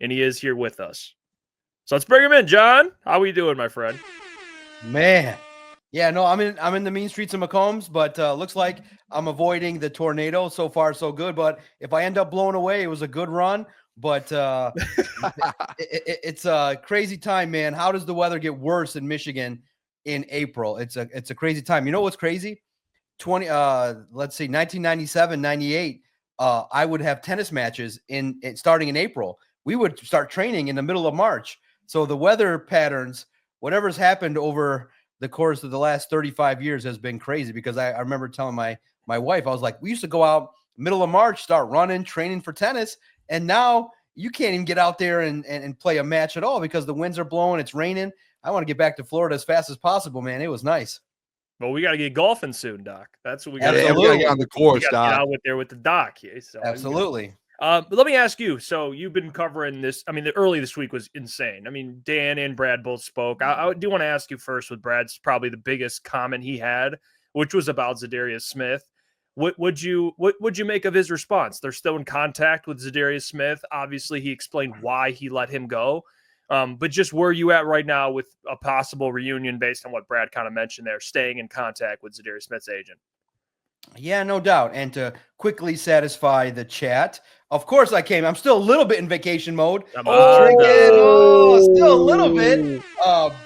and he is here with us. So let's bring him in, John. How are we doing, my friend? Man. Yeah, no, I'm in the mean streets of Macombs, but looks like I'm avoiding the tornado. So far, so good. But if I end up blown away, it was a good run. But it's a crazy time, man. How does the weather get worse in Michigan in April? It's a crazy time. You know what's crazy? 1997, 98. I would have tennis matches starting in April. We would start training in the middle of March. So the weather patterns, whatever's happened over the course of the last 35 years has been crazy, because I remember telling my wife, I was like, we used to go out middle of March, start running, training for tennis. And now you can't even get out there and play a match at all because the winds are blowing. It's raining. I want to get back to Florida as fast as possible, man. It was nice. Well, we got to get golfing soon, Doc. That's what we got to do. We got to get on the course, Doc. Get out with there with the Doc. So, absolutely. But let me ask you. So you've been covering this. I mean, early this week was insane. I mean, Dan and Brad both spoke. I do want to ask you first with Brad's probably the biggest comment he had, which was about Zadarius Smith. What would you make of his response? They're still in contact with Zadarius Smith. Obviously, he explained why he let him go. But just where you at right now with a possible reunion based on what Brad kind of mentioned there, staying in contact with Zadarius Smith's agent? Yeah, no doubt. And to quickly satisfy the chat, of course I'm still a little bit in vacation mode. Still a little bit.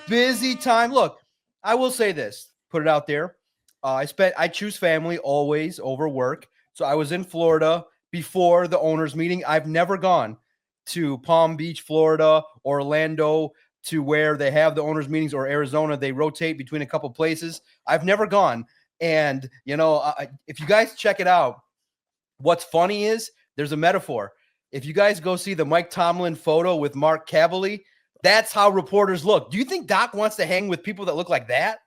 Busy time. Look, I will say this, put it out there. I choose family always over work. So I was in Florida before the owners meeting. I've never gone to Palm Beach, Florida, Orlando, to where they have the owners meetings, or Arizona. They rotate between a couple places. I've never gone. And, if you guys check it out, what's funny is there's a metaphor. If you guys go see the Mike Tomlin photo with Mark Kavaley, that's how reporters look. Do you think Doc wants to hang with people that look like that?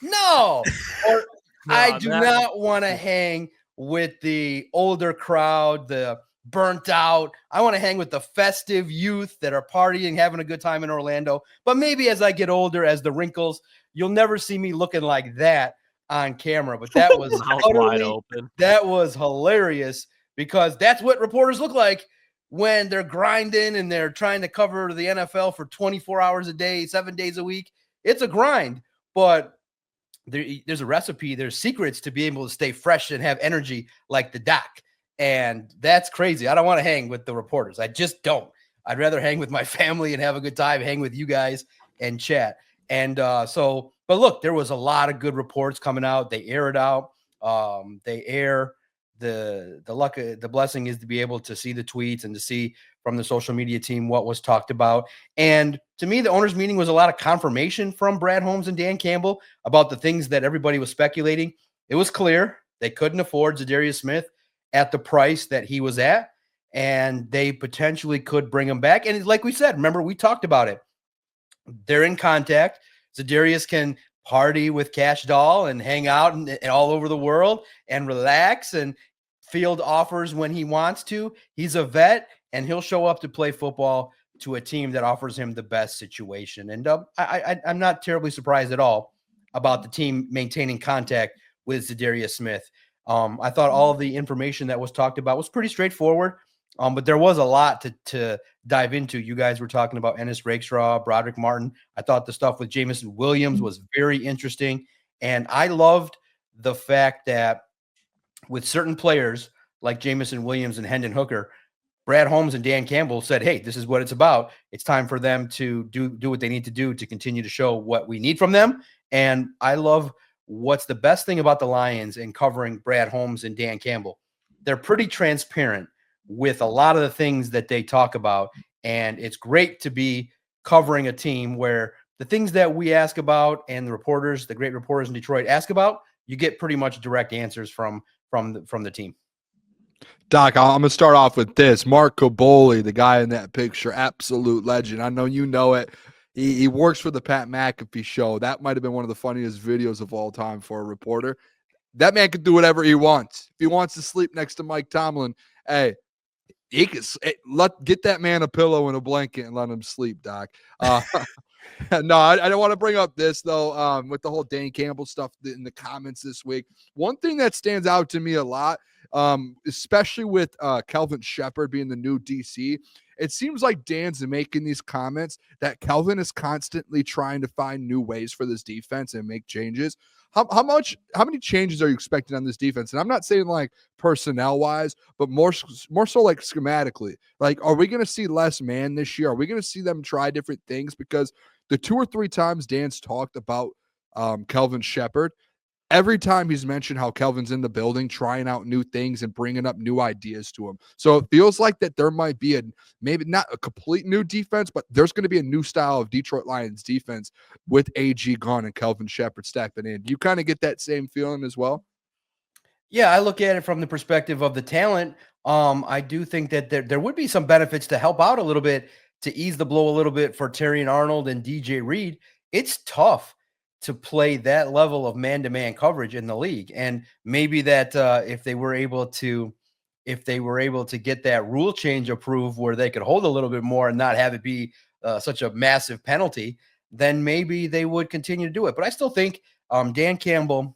No. Or no, I do not want to hang with the older crowd, the burnt out. I want to hang with the festive youth that are partying, having a good time in Orlando. But maybe as I get older, as the wrinkles, you'll never see me looking like that on camera. But that was wide open. That was hilarious, because that's what reporters look like when they're grinding and they're trying to cover the NFL for 24 hours a day, 7 days a week. It's a grind, but there's a recipe. There's secrets to be able to stay fresh and have energy like the Doc. And that's crazy. I don't want to hang with the reporters. I just don't. I'd rather hang with my family and have a good time, hang with you guys and chat. And but look, there was a lot of good reports coming out. They air it out. They air the luck. The blessing is to be able to see the tweets and to see from the social media team what was talked about. And to me, the owners meeting was a lot of confirmation from Brad Holmes and Dan Campbell about the things that everybody was speculating. It was clear they couldn't afford Zadarius Smith at the price that he was at, and they potentially could bring him back. And like we said, remember, we talked about it. They're in contact. Zadarius can party with Cash Doll and hang out and all over the world and relax and field offers when he wants to. He's a vet, and he'll show up to play football to a team that offers him the best situation. And I'm not terribly surprised at all about the team maintaining contact with Zadarius Smith. I thought all of the information that was talked about was pretty straightforward, but there was a lot to dive into. You guys were talking about Ennis Rakestraw, Broderick Martin. I thought the stuff with Jameson Williams was very interesting, and I loved the fact that with certain players like Jameson Williams and Hendon Hooker, Brad Holmes and Dan Campbell said, hey, this is what it's about. It's time for them to do what they need to do to continue to show what we need from them. And I love what's the best thing about the Lions in covering Brad Holmes and Dan Campbell. They're pretty transparent with a lot of the things that they talk about. And it's great to be covering a team where the things that we ask about and the reporters, the great reporters in Detroit ask about, you get pretty much direct answers from the team. Doc, I'm going to start off with this. Mark Caboli, the guy in that picture, absolute legend. I know you know it. He works for the Pat McAfee show. That might have been one of the funniest videos of all time for a reporter. That man can do whatever he wants. If he wants to sleep next to Mike Tomlin, hey, he can get that man a pillow and a blanket and let him sleep, Doc. No, I don't want to bring up this, though, with the whole Dan Campbell stuff in the comments this week. One thing that stands out to me a lot, especially with Kelvin Shepard being the new DC, It seems like Dan's making these comments that Kelvin is constantly trying to find new ways for this defense and make changes. How many changes are you expecting on this defense? And I'm not saying like personnel wise, but more so like schematically. Like, are we going to see less man this year? Are we going to see them try different things? Because the 2 or 3 times Dan's talked about Kelvin Shepherd, every time he's mentioned how Kelvin's in the building, trying out new things and bringing up new ideas to him. So it feels like that there might be maybe not a complete new defense, but there's going to be a new style of Detroit Lions defense with AG gone and Kelvin Shepherd stepping in. Do you kind of get that same feeling as well? Yeah, I look at it from the perspective of the talent. I do think that there would be some benefits to help out a little bit, to ease the blow a little bit for Terrion Arnold and DJ Reed. It's tough to play that level of man-to-man coverage in the league. And maybe that if they were able to get that rule change approved where they could hold a little bit more and not have it be such a massive penalty, then maybe they would continue to do it. But I still think Dan Campbell,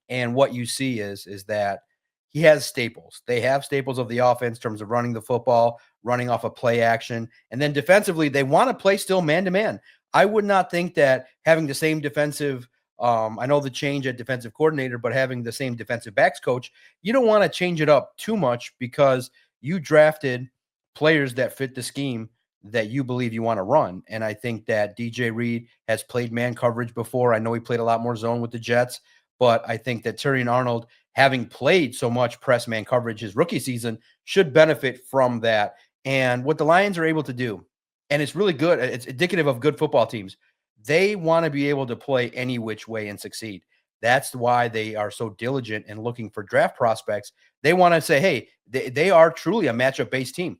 and what you see is that he has staples. They have staples of the offense in terms of running the football, running off a play action. And then defensively, they want to play still man-to-man. I would not think that having the same defensive, I know the change at defensive coordinator, but having the same defensive backs coach, you don't want to change it up too much because you drafted players that fit the scheme that you believe you want to run. And I think that DJ Reed has played man coverage before. I know he played a lot more zone with the Jets, but I think that Terrion Arnold, having played so much press man coverage his rookie season, should benefit from that. And what the Lions are able to do, and it's really good, it's indicative of good football teams, they want to be able to play any which way and succeed. That's why they are so diligent in looking for draft prospects. They want to say, hey, they are truly a matchup-based team.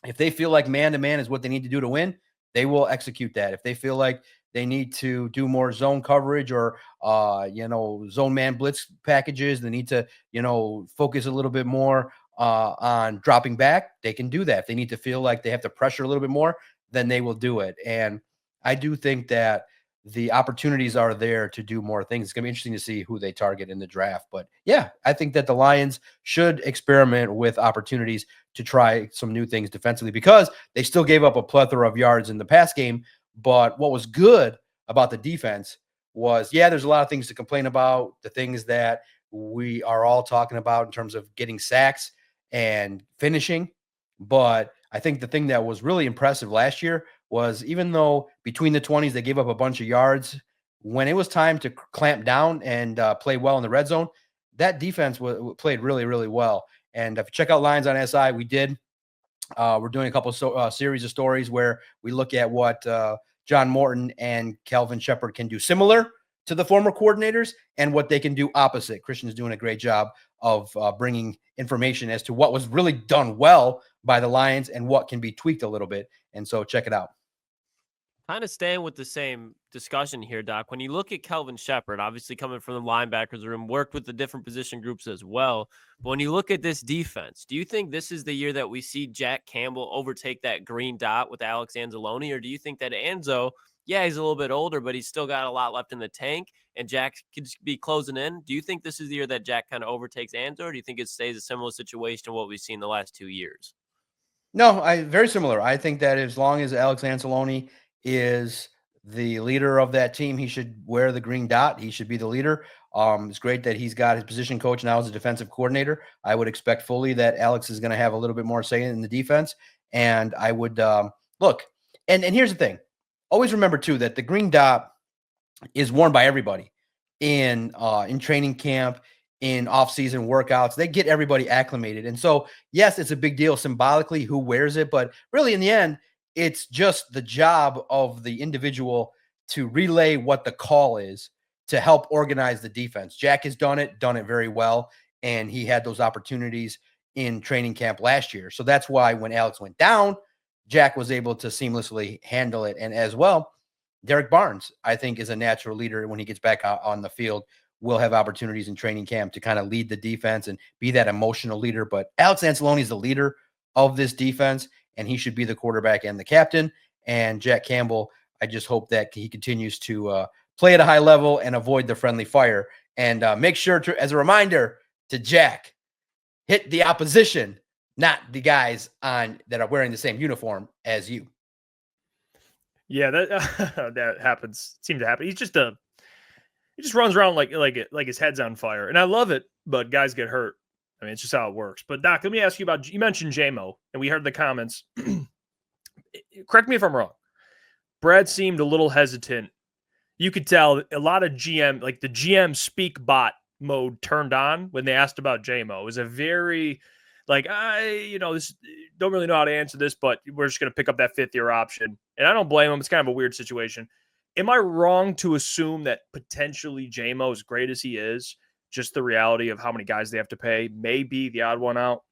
If they feel like man-to-man is what they need to do to win, they will execute that. If they feel like they need to do more zone coverage or, zone man blitz packages, they need to, focus a little bit more on dropping back, they can do that. If they need to feel like they have to pressure a little bit more, then they will do it. And I do think that the opportunities are there to do more things. It's going to be interesting to see who they target in the draft. But yeah, I think that the Lions should experiment with opportunities to try some new things defensively, because they still gave up a plethora of yards in the pass game. But what was good about the defense was, yeah, there's a lot of things to complain about, the things that we are all talking about in terms of getting sacks and finishing. But I think the thing that was really impressive last year was, even though between the 20s they gave up a bunch of yards, when it was time to clamp down and play well in the red zone, that defense played really, really well. And if you check out Lions on SI, we did. We're doing a couple of series of stories where we look at what John Morton and Kelvin Shepherd can do similar to the former coordinators and what they can do opposite. Christian's doing a great job of bringing information as to what was really done well by the Lions and what can be tweaked a little bit. And so check it out. Kind of staying with the same discussion here, Doc. When you look at Kelvin Shepherd, obviously coming from the linebackers room, worked with the different position groups as well. But when you look at this defense, do you think this is the year that we see Jack Campbell overtake that green dot with Alex Anzalone? Or do you think that Anzo, yeah, he's a little bit older, but he's still got a lot left in the tank and Jack could be closing in? Do you think this is the year that Jack kind of overtakes Anzo, or do you think it stays a similar situation to what we've seen the last 2 years? No, very similar. I think that as long as Alex Anzalone is the leader of that team, he should wear the green dot. He should be the leader. It's great that he's got his position coach now as a defensive coordinator. I would expect fully that Alex is going to have a little bit more say in the defense. And I would look. And here's the thing. Always remember, too, that the green dot is worn by everybody in training camp, in off-season workouts. They get everybody acclimated. And so, yes, it's a big deal symbolically who wears it. But really, in the end, it's just the job of the individual to relay what the call is to help organize the defense. Jack has done it very well, and he had those opportunities in training camp last year. So that's why when Alex went down, Jack was able to seamlessly handle it. And as well, Derek Barnes, I think, is a natural leader when he gets back out on the field. Will have opportunities in training camp to kind of lead the defense and be that emotional leader. But Alex Anzalone is the leader of this defense, and he should be the quarterback and the captain. And Jack Campbell, I just hope that he continues to play at a high level and avoid the friendly fire. And make sure to, as a reminder to Jack, hit the opposition not the guys that are wearing the same uniform as you. Yeah, that that happens. Seems to happen. He just runs around like his head's on fire, and I love it. But guys get hurt. I mean, it's just how it works. But Doc, let me ask you about. You mentioned J-Mo, and we heard the comments. Correct me if I'm wrong. Brad seemed a little hesitant. You could tell a lot of GM, like the GM speak bot mode turned on when they asked about J-Mo. It was a very this don't really know how to answer this, but we're just going to pick up that 5th-year option. And I don't blame him. It's kind of a weird situation. Am I wrong to assume that potentially J-Mo, as great as he is, just the reality of how many guys they have to pay may be the odd one out,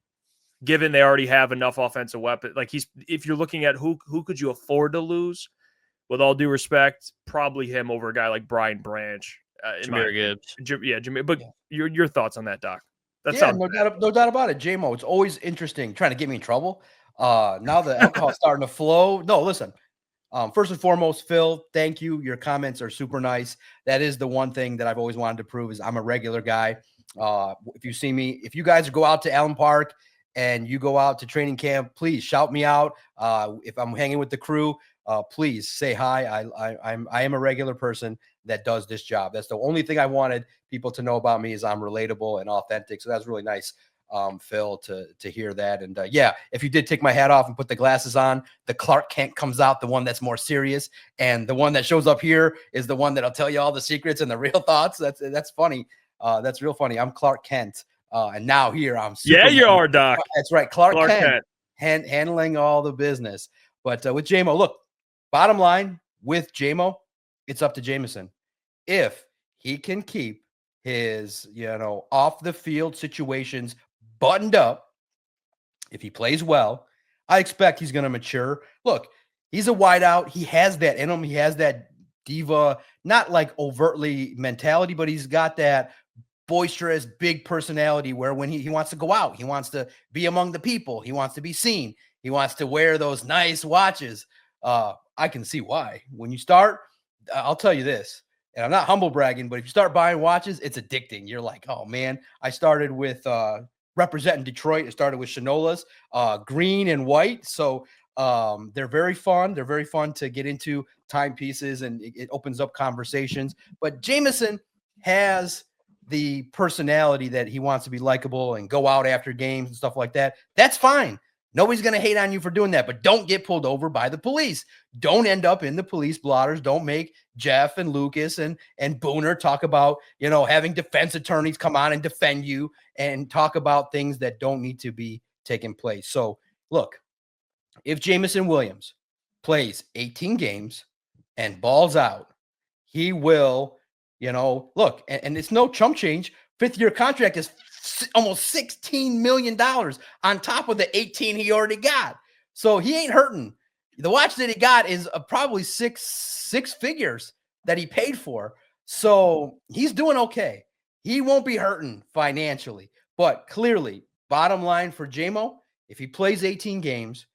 given they already have enough offensive weapon? Like if you're looking at who could you afford to lose, with all due respect, probably him over a guy like Brian Branch. Jahmyr Gibbs. Jahmyr. But your thoughts on that, Doc? No doubt about it. J-Mo, it's always interesting trying to get me in trouble. Now the alcohol's starting to flow. No, listen. First and foremost, Phil, thank you. Your comments are super nice. That is the one thing that I've always wanted to prove is I'm a regular guy. If you see me, if you guys go out to Allen Park and you go out to training camp, please shout me out. If I'm hanging with the crew, please say hi. I am a regular person that does this job. That's the only thing I wanted people to know about me is I'm relatable and authentic. So that's really nice, Phil, to hear that. And if you did take my hat off and put the glasses on, the Clark Kent comes out, the one that's more serious, and the one that shows up here is the one that'll tell you all the secrets and the real thoughts. That's funny. That's real funny. I'm Clark Kent, and now here I'm. Superman. Yeah, you are, Doc. That's right, Clark Kent. Handling all the business. But with J-Mo, look, bottom line with J-Mo, it's up to Jameson. If he can keep his, off the field situations buttoned up, if he plays well, I expect he's going to mature. Look, he's a wideout. He has that in him. He has that diva, not like overtly mentality, but he's got that boisterous, big personality where when he wants to go out, he wants to be among the people. He wants to be seen. He wants to wear those nice watches. I can see why. When you start, I'll tell you this, and I'm not humble bragging, but if you start buying watches, it's addicting. You're like, oh man, I started with representing Detroit. It started with Shinolas, green and white. So they're very fun. They're very fun to get into timepieces, and it opens up conversations. But Jameson has the personality that he wants to be likable and go out after games and stuff like that. That's fine. Nobody's going to hate on you for doing that, but don't get pulled over by the police. Don't end up in the police blotters. Don't make Jeff and Lucas and Booner talk about, having defense attorneys come on and defend you and talk about things that don't need to be taking place. So look, if Jameson Williams plays 18 games and balls out, he will, look, and it's no chump change. 5th-year contract is almost $16 million on top of the 18 he already got. So he ain't hurting. The watch that he got is probably six figures that he paid for. So he's doing okay. He won't be hurting financially. But clearly, bottom line for J-Mo, if he plays 18 games,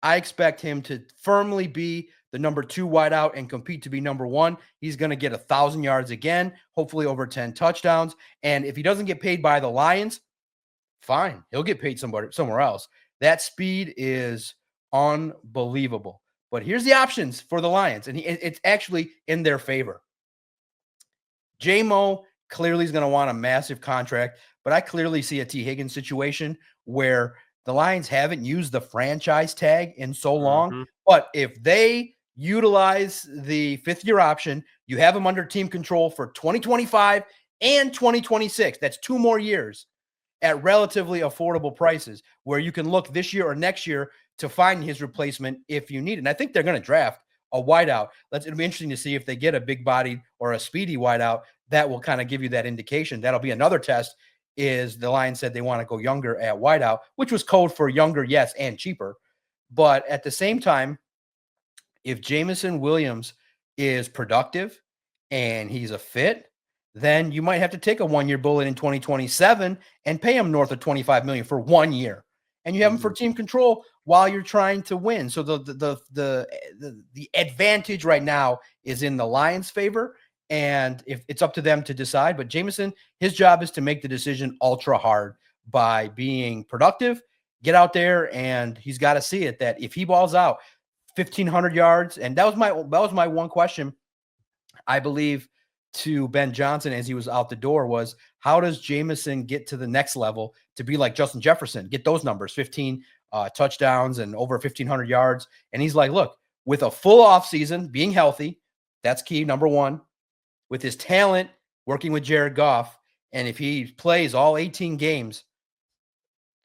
I expect him to firmly be the number 2 wideout and compete to be number 1. He's going to get 1,000 yards again, hopefully over 10 touchdowns. And if he doesn't get paid by the Lions, fine. He'll get paid somewhere else. That speed is unbelievable. But here's the options for the Lions, and it's actually in their favor. J-Mo clearly is going to want a massive contract, but I clearly see a T. Higgins situation where the Lions haven't used the franchise tag in so long. Mm-hmm. But if they utilize the 5th-year option, you have him under team control for 2025 and 2026. That's 2 more years at relatively affordable prices where you can look this year or next year to find his replacement if you need it. And I think they're going to draft a wideout. It'll be interesting to see if they get a big-bodied or a speedy wideout. That will kind of give you that indication. That'll be another test. Is the Lions said they want to go younger at wideout, which was code for younger, yes, and cheaper. But at the same time, if Jameson Williams is productive and he's a fit, then you might have to take a 1-year bullet in 2027 and pay him north of $25 million for 1 year. And you have him for team control while you're trying to win. So the advantage right now is in the Lions' favor. And if it's up to them to decide, but Jameson, his job is to make the decision ultra hard by being productive get out there, and he's got to see it that if he balls out 1,500 yards, and that was my one question, I believe, to Ben Johnson as he was out the door was, how does Jameson get to the next level to be like Justin Jefferson, get those numbers, 15 touchdowns and over 1,500 yards? And he's like, look, with a full offseason, being healthy, that's key, number one, with his talent, working with Jared Goff, and if he plays all 18 games,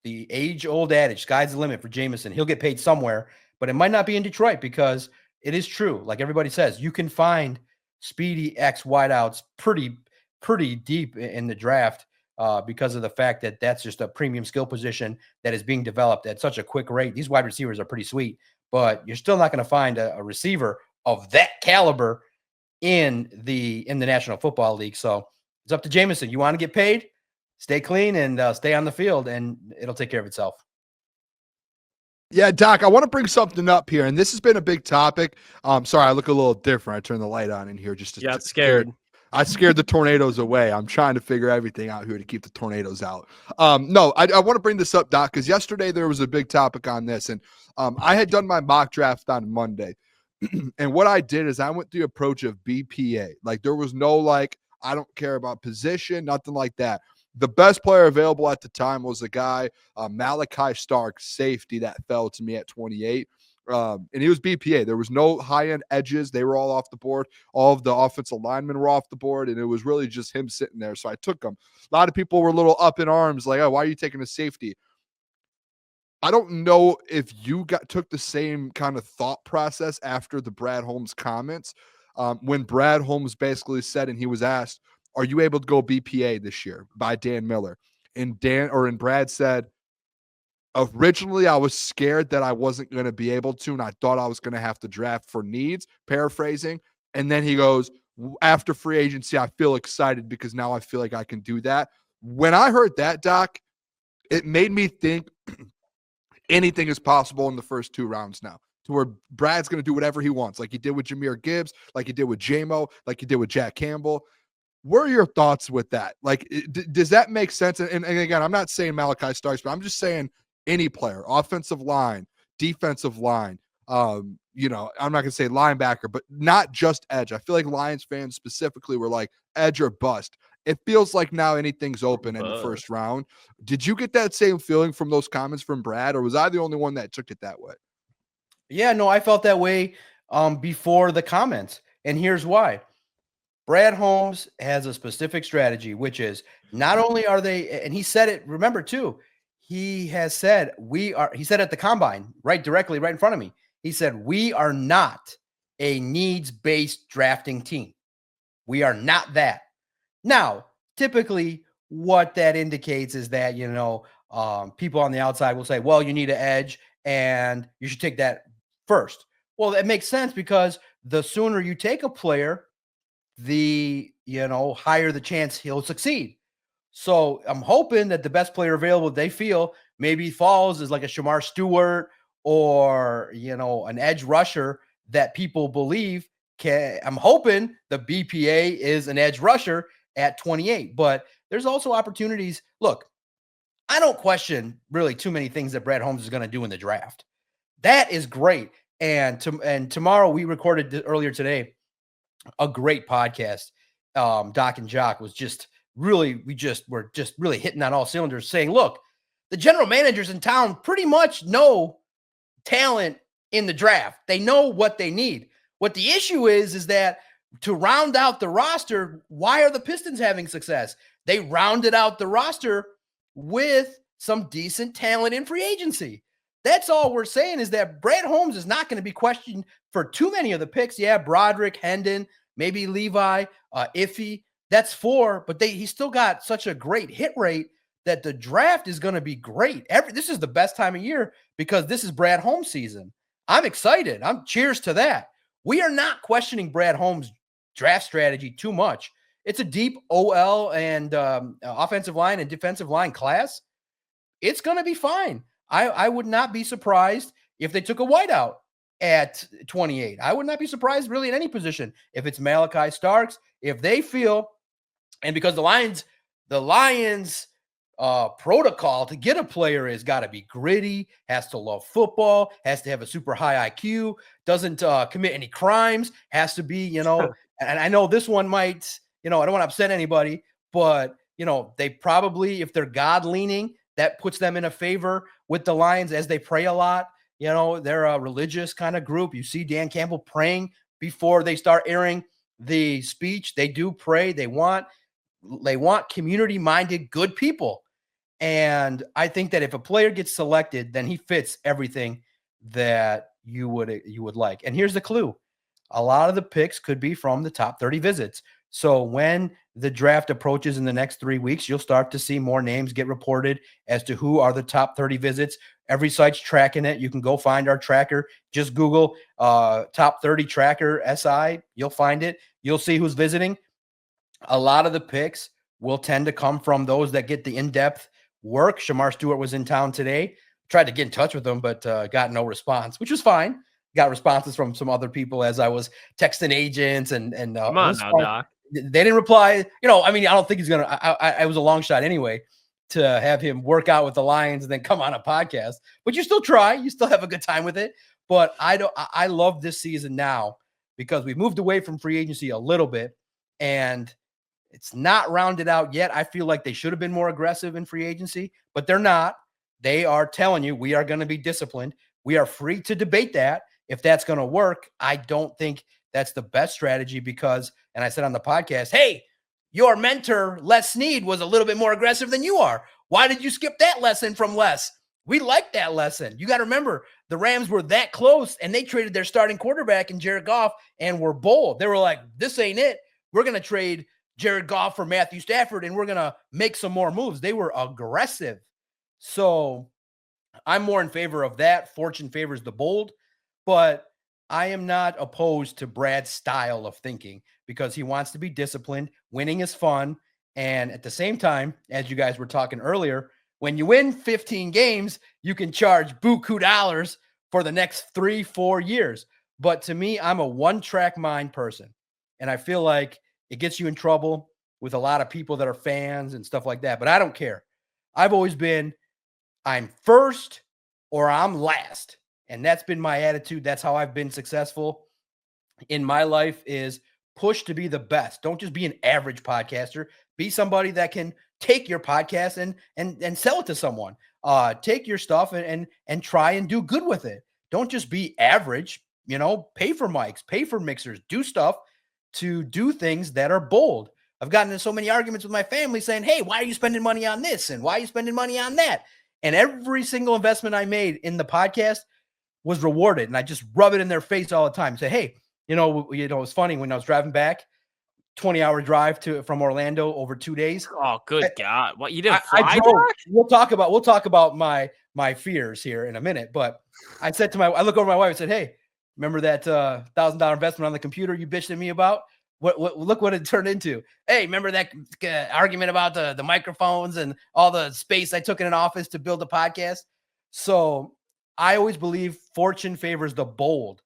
the age-old adage, sky's the limit for Jameson. He'll get paid somewhere, but it might not be in Detroit, because it is true, like everybody says, you can find speedy X wideouts pretty deep in the draft because of the fact that that's just a premium skill position that is being developed at such a quick rate. These wide receivers are pretty sweet, but you're still not going to find a receiver of that caliber in the National Football League. So it's up to Jameson. You want to get paid? Stay clean and stay on the field, and it'll take care of itself. Yeah, Doc, I want to bring something up here, and this has been a big topic. Sorry, I look a little different. I turned the light on in here just to got scared. I scared the tornadoes away. I'm trying to figure everything out here to keep the tornadoes out. No, I want to bring this up, Doc, because yesterday there was a big topic on this, and I had done my mock draft on Monday, and what I did is I went through the approach of BPA. Like, there was no, like, I don't care about position, nothing like that. The best player available at the time was a guy, Malachi Stark, safety, that fell to me at 28. And he was BPA. There was no high-end edges. They were all off the board. All of the offensive linemen were off the board, and it was really just him sitting there. So I took him. A lot of people were a little up in arms, like, oh, why are you taking a safety? I don't know if you took the same kind of thought process after the Brad Holmes comments. When Brad Holmes basically said, and he was asked, are you able to go BPA this year by Dan Miller? And Brad said, originally I was scared that I wasn't going to be able to, and I thought I was going to have to draft for needs, paraphrasing. And then he goes, after free agency, I feel excited because now I feel like I can do that. When I heard that, Doc, it made me think anything is possible in the first 2 rounds now, to where Brad's going to do whatever he wants, like he did with Jahmyr Gibbs, like he did with J-Mo, like he did with Jack Campbell. What are your thoughts with that? Like, does that make sense? And again, I'm not saying Malachi Starks, but I'm just saying any player, offensive line, defensive line, I'm not going to say linebacker, but not just edge. I feel like Lions fans specifically were like edge or bust. It feels like now anything's open in the first round. Did you get that same feeling from those comments from Brad, or was I the only one that took it that way? Yeah, no, I felt that way before the comments. And here's why. Brad Holmes has a specific strategy, which is not only are they, and he said it, remember too, he has said, he said at the combine, right in front of me, he said, we are not a needs-based drafting team. We are not that. Now, typically what that indicates is that, people on the outside will say, well, you need an edge and you should take that first. Well, that makes sense, because the sooner you take a player, the higher the chance he'll succeed. So I'm hoping that the best player available, they feel maybe falls is like a Shamar Stewart or an edge rusher that people believe can. I'm hoping the BPA is an edge rusher at 28, but there's also opportunities. Look, I don't question really too many things that Brad Holmes is going to do in the draft. That is great. And tomorrow, we recorded earlier today a great podcast. Doc and Jock was just really, we're just really hitting on all cylinders, saying, look, the general managers in town pretty much know talent in the draft. They know what they need. What the issue is that to round out the roster, why are the Pistons having success? They rounded out the roster with some decent talent in free agency. That's all we're saying, is that Brad Holmes is not going to be questioned for too many of the picks. Yeah, Broderick, Hendon, maybe Levi, Iffy. That's 4, but he's still got such a great hit rate that the draft is going to be great. This is the best time of year because this is Brad Holmes season. I'm excited. Cheers to that. We are not questioning Brad Holmes' draft strategy too much. It's a deep OL and offensive line and defensive line class. It's going to be fine. I would not be surprised if they took a wideout at 28. I would not be surprised really in any position. If it's Malachi Starks, if they feel, and because the Lions protocol to get a player is got to be gritty, has to love football, has to have a super high IQ, doesn't commit any crimes, has to be, and I know this one might, I don't want to upset anybody, but, they probably, if they're God leaning, that puts them in a favor with the Lions as they pray a lot. They're a religious kind of group. You see Dan Campbell praying before they start airing the speech. They do pray. They want community-minded, good people. And I think that if a player gets selected, then he fits everything that you would like. And here's the clue. A lot of the picks could be from the top 30 visits. So when the draft approaches in the next 3 weeks, you'll start to see more names get reported as to who are the top 30 visits. Every site's tracking it. You can go find our tracker. Just Google top 30 tracker SI. You'll find it. You'll see who's visiting. A lot of the picks will tend to come from those that get the in-depth work. Shamar Stewart was in town today. Tried to get in touch with him, but got no response, which was fine. Got responses from some other people as I was texting agents and come on now, Doc. They didn't reply. I don't think he's going to, I was a long shot anyway to have him work out with the Lions and then come on a podcast, but you still try, you still have a good time with it. But I love this season now because we've moved away from free agency a little bit and it's not rounded out yet. I feel like they should have been more aggressive in free agency, but they're not. They are telling you we are going to be disciplined. We are free to debate that. If that's going to work, I don't think that's the best strategy because, and I said on the podcast, hey, your mentor, Les Snead, was a little bit more aggressive than you are. Why did you skip that lesson from Les? We like that lesson. You got to remember, the Rams were that close, and they traded their starting quarterback in Jared Goff and were bold. They were like, this ain't it. We're going to trade Jared Goff for Matthew Stafford, and we're going to make some more moves. They were aggressive. So I'm more in favor of that. Fortune favors the bold, but I am not opposed to Brad's style of thinking because he wants to be disciplined. Winning is fun. And at the same time, as you guys were talking earlier, when you win 15 games, you can charge buku dollars for the next 3-4 years. But to me, I'm a one-track mind person. And I feel like it gets you in trouble with a lot of people that are fans and stuff like that. But I don't care. I've always been, I'm first or I'm last. And that's been my attitude. That's how I've been successful in my life is push to be the best. Don't just be an average podcaster. Be somebody that can take your podcast and sell it to someone. Take your stuff and try and do good with it. Don't just be average, pay for mics, pay for mixers, do stuff to do things that are bold. I've gotten into so many arguments with my family saying, hey, why are you spending money on this? And why are you spending money on that? And every single investment I made in the podcast was rewarded. And I just rub it in their face all the time. Say, hey, it was funny when I was driving back, 20-hour drive from Orlando over 2 days. Oh, good God. What, you didn't fly? We'll talk about my fears here in a minute. But I said to I look over my wife and said, hey, remember that $1,000 investment on the computer you bitched at me about? Look what it turned into. Hey, remember that argument about the microphones and all the space I took in an office to build a podcast? So I always believe fortune favors the bold.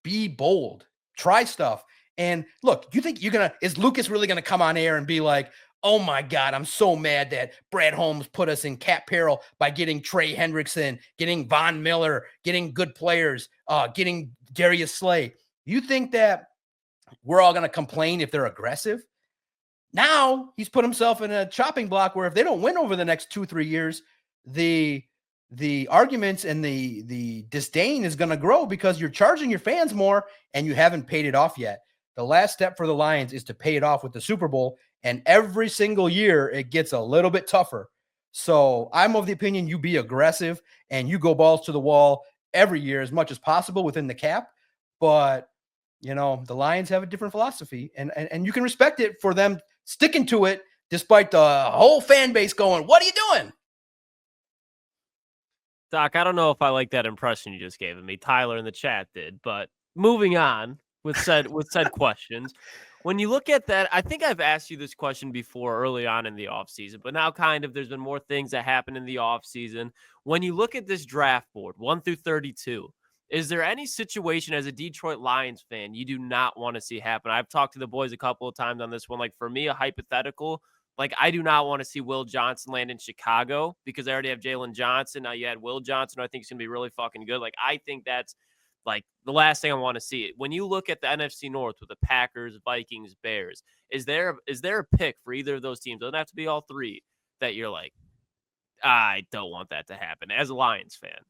Be bold. Try stuff. And look, you think is Lucas really going to come on air and be like, oh my God, I'm so mad that Brad Holmes put us in cap peril by getting Trey Hendrickson, getting Von Miller, getting good players, getting Darius Slay. You think that we're all going to complain if they're aggressive? Now he's put himself in a chopping block where if they don't win over the next 2-3 years, the arguments and the disdain is going to grow because you're charging your fans more and you haven't paid it off yet. The last step for the Lions is to pay it off with the Super Bowl. And every single year it gets a little bit tougher. So I'm of the opinion you be aggressive and you go balls to the wall every year as much as possible within the cap. But, the Lions have a different philosophy and you can respect it for them sticking to it despite the whole fan base going, what are you doing? Doc, I don't know if I like that impression you just gave of me. Tyler in the chat did, but moving on with said questions. When you look at that, I think I've asked you this question before early on in the offseason, but now kind of there's been more things that happen in the offseason. When you look at this draft board, 1 through 32, is there any situation as a Detroit Lions fan you do not want to see happen? I've talked to the boys a couple of times on this one. Like for me, a hypothetical, Like, I do not want to see Will Johnson land in Chicago because I already have Jalen Johnson. Now you had Will Johnson, who I think is going to be really fucking good. Like, I think that's like the last thing I want to see. When you look at the NFC North with the Packers, Vikings, Bears, is there a pick for either of those teams? It doesn't have to be all three that you're like, I don't want that to happen as a Lions fan.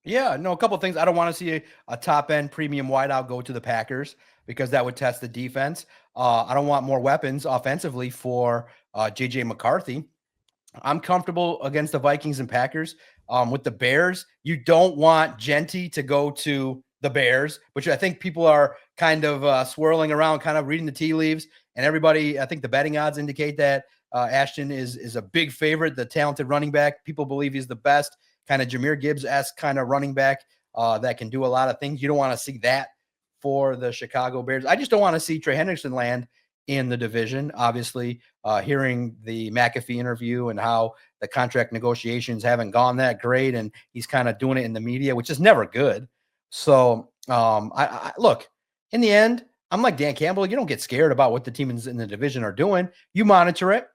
Yeah, no, a couple of things. I don't want to see a top-end premium wideout go to the Packers because that would test the defense. I don't want more weapons offensively for J.J. McCarthy. I'm comfortable against the Vikings and Packers. With the Bears, you don't want Gentry to go to the Bears, which I think people are kind of swirling around, kind of reading the tea leaves. And everybody, I think the betting odds indicate that Ashton is a big favorite, the talented running back. People believe he's the best, kind of Jahmyr Gibbs-esque kind of running back that can do a lot of things. You don't want to see that for the Chicago Bears. I just don't want to see Trey Hendrickson land in the division. Obviously, hearing the McAfee interview and how the contract negotiations haven't gone that great, and he's kind of doing it in the media, which is never good. So, I look, in the end, I'm like Dan Campbell. You don't get scared about what the teams in the division are doing. You monitor it.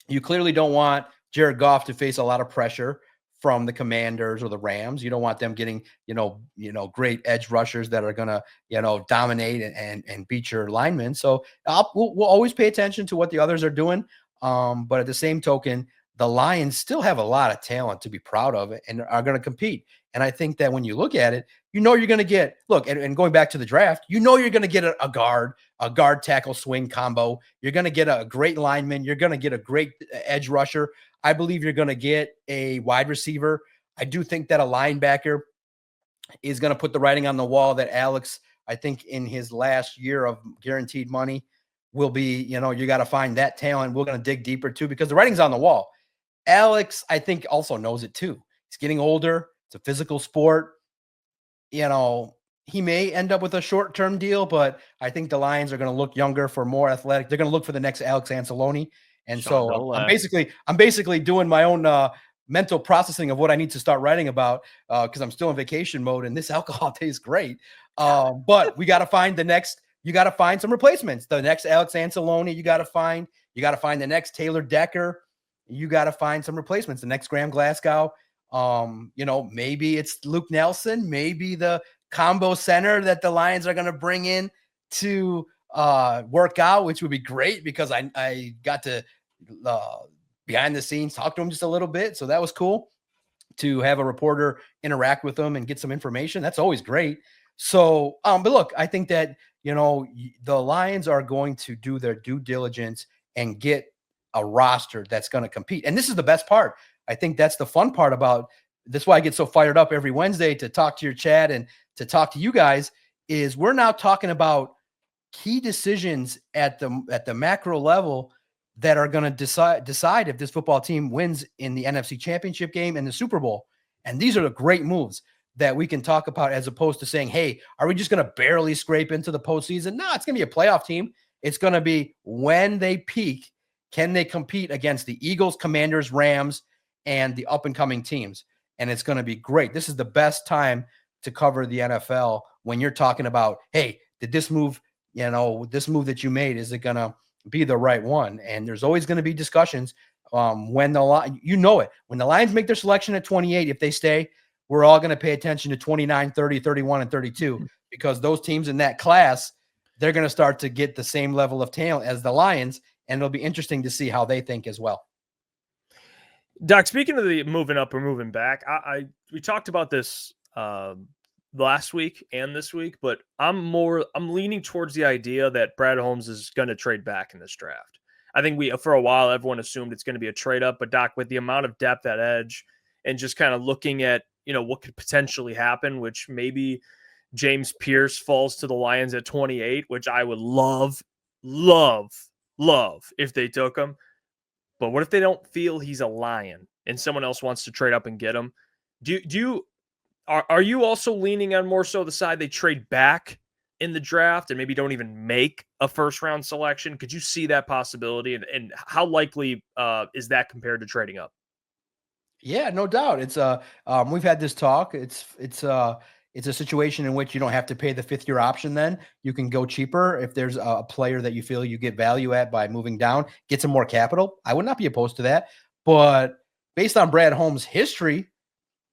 You clearly don't want Jared Goff to face a lot of pressure from the Commanders or the Rams. You don't want them getting, great edge rushers that are going to, dominate and beat your linemen. So we'll always pay attention to what the others are doing. But at the same token, the Lions still have a lot of talent to be proud of and are going to compete. And I think that when you look at it, you're going to get, and going back to the draft, you're going to get a guard tackle swing combo. You're going to get a great lineman. You're going to get a great edge rusher. I believe you're going to get a wide receiver. I do think that a linebacker is going to put the writing on the wall that Alex, I think in his last year of guaranteed money, will be, you got to find that talent. We're going to dig deeper too, because the writing's on the wall. Alex, I think, also knows it too. He's getting older. It's a physical sport. He may end up with a short-term deal, but I think the Lions are going to look younger for more athletic. They're going to look for the next Alex Anzalone. And so I'm basically doing my own mental processing of what I need to start writing about because I'm still in vacation mode and this alcohol tastes great. But we got to find you got to find some replacements. The next Alex Anzalone, you got to find the next Taylor Decker. You got to find some replacements. The next Graham Glasgow. Maybe it's Luke Nelson, maybe the combo center that the Lions are going to bring in to work out, which would be great because I got to behind the scenes talk to him just a little bit. So that was cool to have a reporter interact with them and get some information. That's always great. So, but look, I think that, the Lions are going to do their due diligence and get a roster that's going to compete. And this is the best part. I think that's the fun part about this. Why I get so fired up every Wednesday to talk to your chat and to talk to you guys is we're now talking about key decisions at the macro level that are going to decide if this football team wins in the NFC Championship game and the Super Bowl. And these are the great moves that we can talk about as opposed to saying, hey, are we just going to barely scrape into the postseason? No, it's going to be a playoff team. It's going to be when they peak, can they compete against the Eagles, Commanders, Rams, and the up-and-coming teams? And it's going to be great. This is the best time to cover the NFL when you're talking about, hey, did this move, this move that you made, is it going to be the right one? And there's always going to be discussions when the Lions make their selection at 28, if they stay, we're all going to pay attention to 29, 30, 31, and 32 because those teams in that class, they're going to start to get the same level of talent as the Lions, and it'll be interesting to see how they think as well. Doc, speaking of the moving up or moving back, we talked about this last week and this week, but I'm leaning towards the idea that Brad Holmes is going to trade back in this draft. I think for a while, everyone assumed it's going to be a trade up, but Doc, with the amount of depth at edge and just kind of looking at, what could potentially happen, which maybe James Pierce falls to the Lions at 28, which I would love if they took him. But what if they don't feel he's a Lion and someone else wants to trade up and get him? Are you also leaning on more so the side they trade back in the draft and maybe don't even make a first round selection? Could you see that possibility? And how likely is that compared to trading up? Yeah, no doubt. It's we've had this talk. It's it's a situation in which you don't have to pay the 5th-year option. Then you can go cheaper if there's a player that you feel you get value at by moving down, get some more capital. I would not be opposed to that. But based on Brad Holmes' history,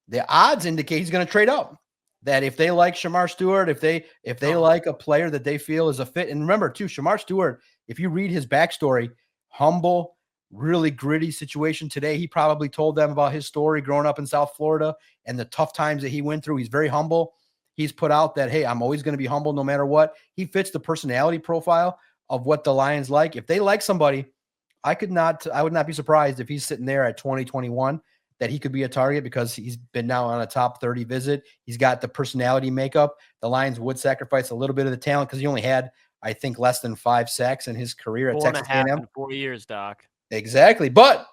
the odds indicate he's going to trade up. That if they like Shamar Stewart, if they like a player that they feel is a fit, and remember too, Shamar Stewart, if you read his backstory, humble, really gritty situation today. He probably told them about his story growing up in South Florida and the tough times that he went through. He's very humble. He's put out that, hey, I'm always going to be humble no matter what. He fits the personality profile of what the Lions like. If they like somebody, I would not be surprised if he's sitting there at 2021 that he could be a target because he's been now on a top 30 visit. He's got the personality makeup. The Lions would sacrifice a little bit of the talent because he only had, I think, less than 5 sacks in his career at Texas A&M. 4 years, Doc. Exactly. But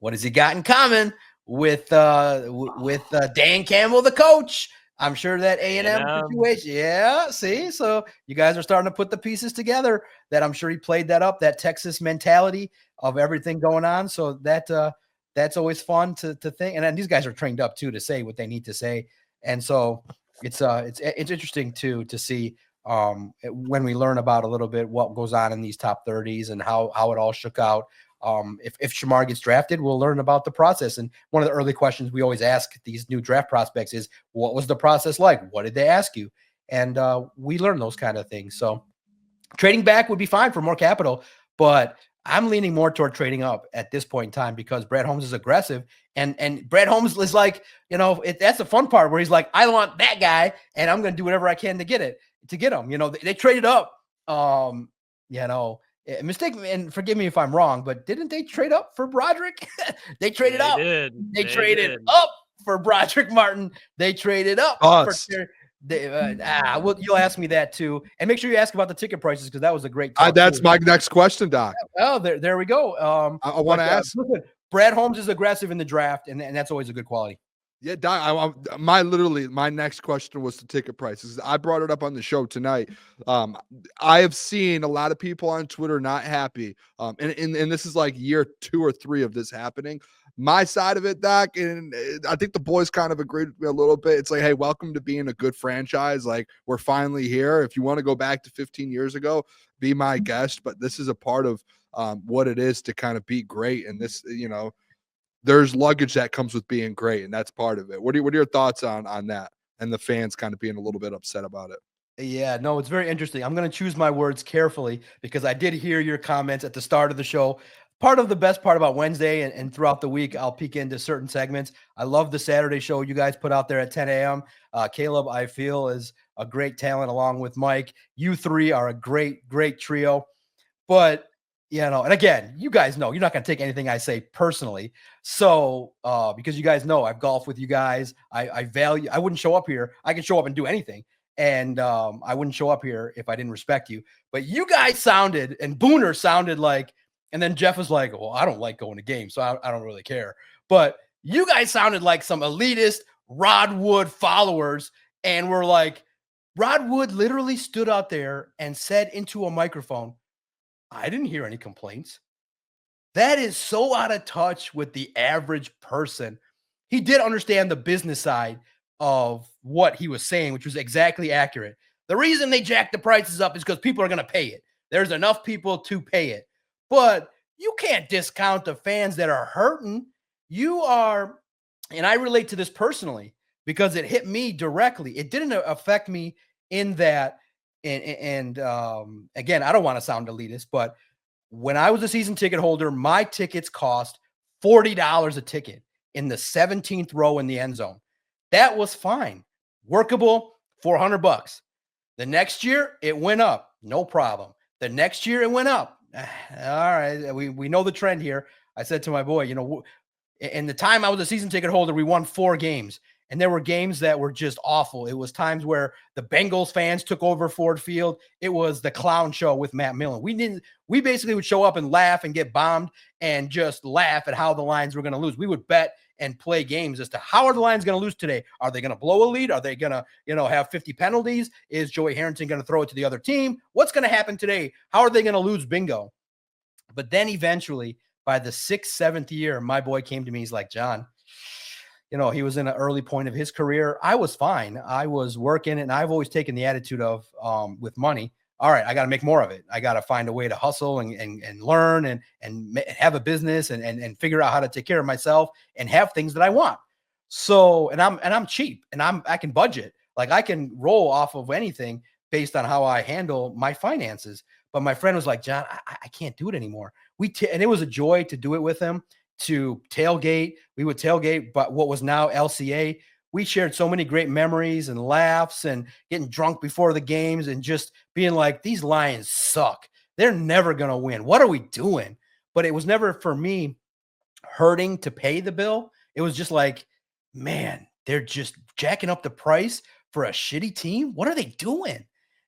what has he got in common with Dan Campbell, the coach? I'm sure that A&M situation. Yeah, see? So you guys are starting to put the pieces together that I'm sure he played that up, that Texas mentality of everything going on. So that's always fun to think. And then these guys are trained up too to say what they need to say. And so it's interesting too to see when we learn about a little bit what goes on in these top 30s and how it all shook out. If Shamar gets drafted, we'll learn about the process. And one of the early questions we always ask these new draft prospects is, what was the process like? What did they ask you? And we learn those kind of things. So trading back would be fine for more capital, but I'm leaning more toward trading up at this point in time because Brad Holmes is aggressive, and Brad Holmes is like, that's the fun part where he's like, I want that guy, and I'm going to do whatever I can to get him. They traded up. Mistake, and forgive me if I'm wrong, but didn't they trade up for Broderick? They traded up. They traded up for Broderick Martin. They traded up. You'll ask me that too, and make sure you ask about the ticket prices because that was a great talk that's too. my next question, Doc. Oh, there we go. I want to ask. Listen, Brad Holmes is aggressive in the draft, and that's always a good quality. Yeah, Doc, my next question was the ticket prices. I brought it up on the show tonight. I have seen a lot of people on Twitter not happy. And this is like year 2 or 3 of this happening. My side of it, Doc, and I think the boys kind of agreed with me a little bit. It's like, hey, welcome to being a good franchise. Like, we're finally here. If you want to go back to 15 years ago, be my guest. But this is a part of what it is to kind of be great. And this, there's luggage that comes with being great, and that's part of it. What are your thoughts on that and the fans kind of being a little bit upset about it? Yeah, no, it's very interesting. I'm going to choose my words carefully because I did hear your comments at the start of the show. Part of the best part about Wednesday and throughout the week, I'll peek into certain segments. I love the Saturday show you guys put out there at 10 a.m. Caleb, I feel, is a great talent along with Mike. You three are a great, great trio. But, and again, you guys know you're not going to take anything I say personally. So because you guys know I've golfed with you guys. I wouldn't show up here. I can show up and do anything. And I wouldn't show up here if I didn't respect you. But you guys sounded, and Booner sounded like, and then Jeff was like, well, I don't like going to games, so I don't really care. But you guys sounded like some elitist Rod Wood followers. And we're like, Rod Wood literally stood out there and said into a microphone, I didn't hear any complaints. That is so out of touch with the average person. He did understand the business side of what he was saying, which was exactly accurate. The reason they jacked the prices up is because people are going to pay it. There's enough people to pay it. But you can't discount the fans that are hurting. You are, and I relate to this personally because it hit me directly. It didn't affect me in that. And again, I don't want to sound elitist, but when I was a season ticket holder, my tickets cost $40 a ticket in the 17th row in the end zone. That was fine. Workable, $400. The next year, it went up. No problem. The next year, it went up. All right, we know the trend here. I said to my boy, in the time I was a season ticket holder, we won 4 games. And there were games that were just awful. It was times where the Bengals fans took over Ford Field. It was the clown show with Matt Millen. We basically would show up and laugh and get bombed and just laugh at how the Lions were going to lose. We would bet and play games as to how are the Lions going to lose today? Are they going to blow a lead? Are they going to, have 50 penalties? Is Joey Harrington going to throw it to the other team? What's going to happen today? How are they going to lose bingo? But then eventually, by the 6th, 7th year, my boy came to me. He's like, John, he was in an early point of his career. I was fine. I was working, and I've always taken the attitude of with money. All right, I got to make more of it. I got to find a way to hustle and learn and have a business and figure out how to take care of myself and have things that I want. So, and I'm cheap, and I can budget. Like, I can roll off of anything based on how I handle my finances. But my friend was like, John, I can't do it anymore. And it was a joy to do it with him, to tailgate. We would tailgate, but what was now LCA. We shared so many great memories and laughs and getting drunk before the games and just being like, these Lions suck. They're never going to win. What are we doing? But it was never for me hurting to pay the bill. It was just like, man, they're just jacking up the price for a shitty team. What are they doing?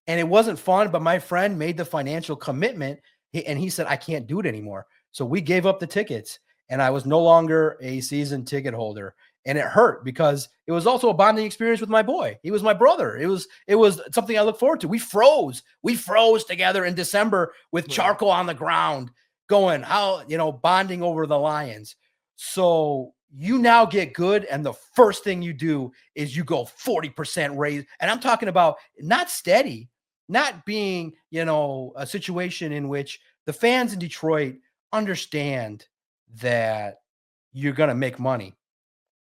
And it wasn't fun, but my friend made the financial commitment, and he said, I can't do it anymore. So we gave up the tickets, and I was no longer a season ticket holder. And it hurt because it was also a bonding experience with my boy. He was my brother. It was something I look forward to. We froze together in December with charcoal on the ground, going bonding over the Lions. So you now get good, and the first thing you do is you go 40% raise. And I'm talking about not steady, not being, a situation in which the fans in Detroit understand that you're going to make money,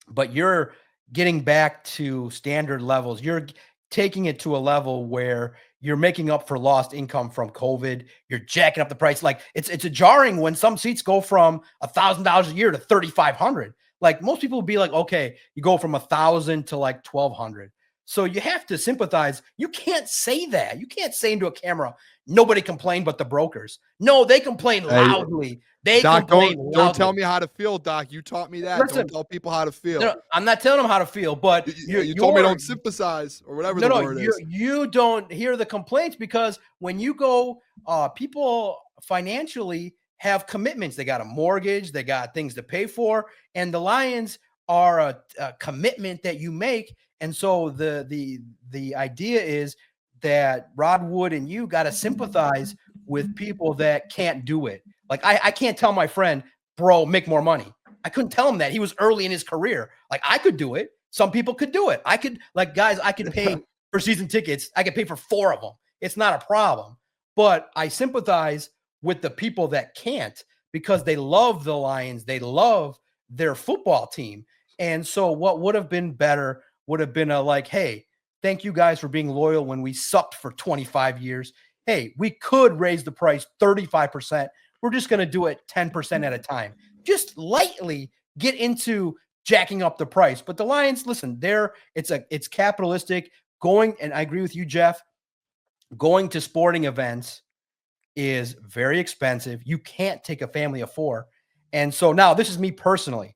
but you're getting back to standard levels. You're taking it to a level where you're making up for lost income from COVID. You're jacking up the price. Like, it's a jarring when some seats go from $1,000 a year to $3,500. Like, most people would be like, okay, you go from 1,000 to like 1,200. So you have to sympathize. You can't say that. You can't say into a camera, nobody complained but the brokers. No, they complain loudly. Doc, don't tell me how to feel, Doc. You taught me that. Listen, don't tell people how to feel. No, I'm not telling them how to feel, but you told me don't sympathize or whatever the word is. You don't hear the complaints because when you go, people financially have commitments. They got a mortgage, they got things to pay for, and the Lions are a commitment that you make. And so the idea is that Rod Wood and you got to sympathize with people that can't do it. Like, I can't tell my friend, bro, make more money. I couldn't tell him that. He was early in his career. Like, I could do it. Some people could do it. I could pay for season tickets. I could pay for 4 of them. It's not a problem. But I sympathize with the people that can't, because they love the Lions. They love their football team. And so what would have been better would have been hey, thank you guys for being loyal when we sucked for 25 years. Hey, we could raise the price 35%. We're just going to do it 10% at a time. Just lightly get into jacking up the price. But the Lions, listen, it's capitalistic. And I agree with you, Jeff, going to sporting events is very expensive. You can't take a family of 4. And so now this is me personally.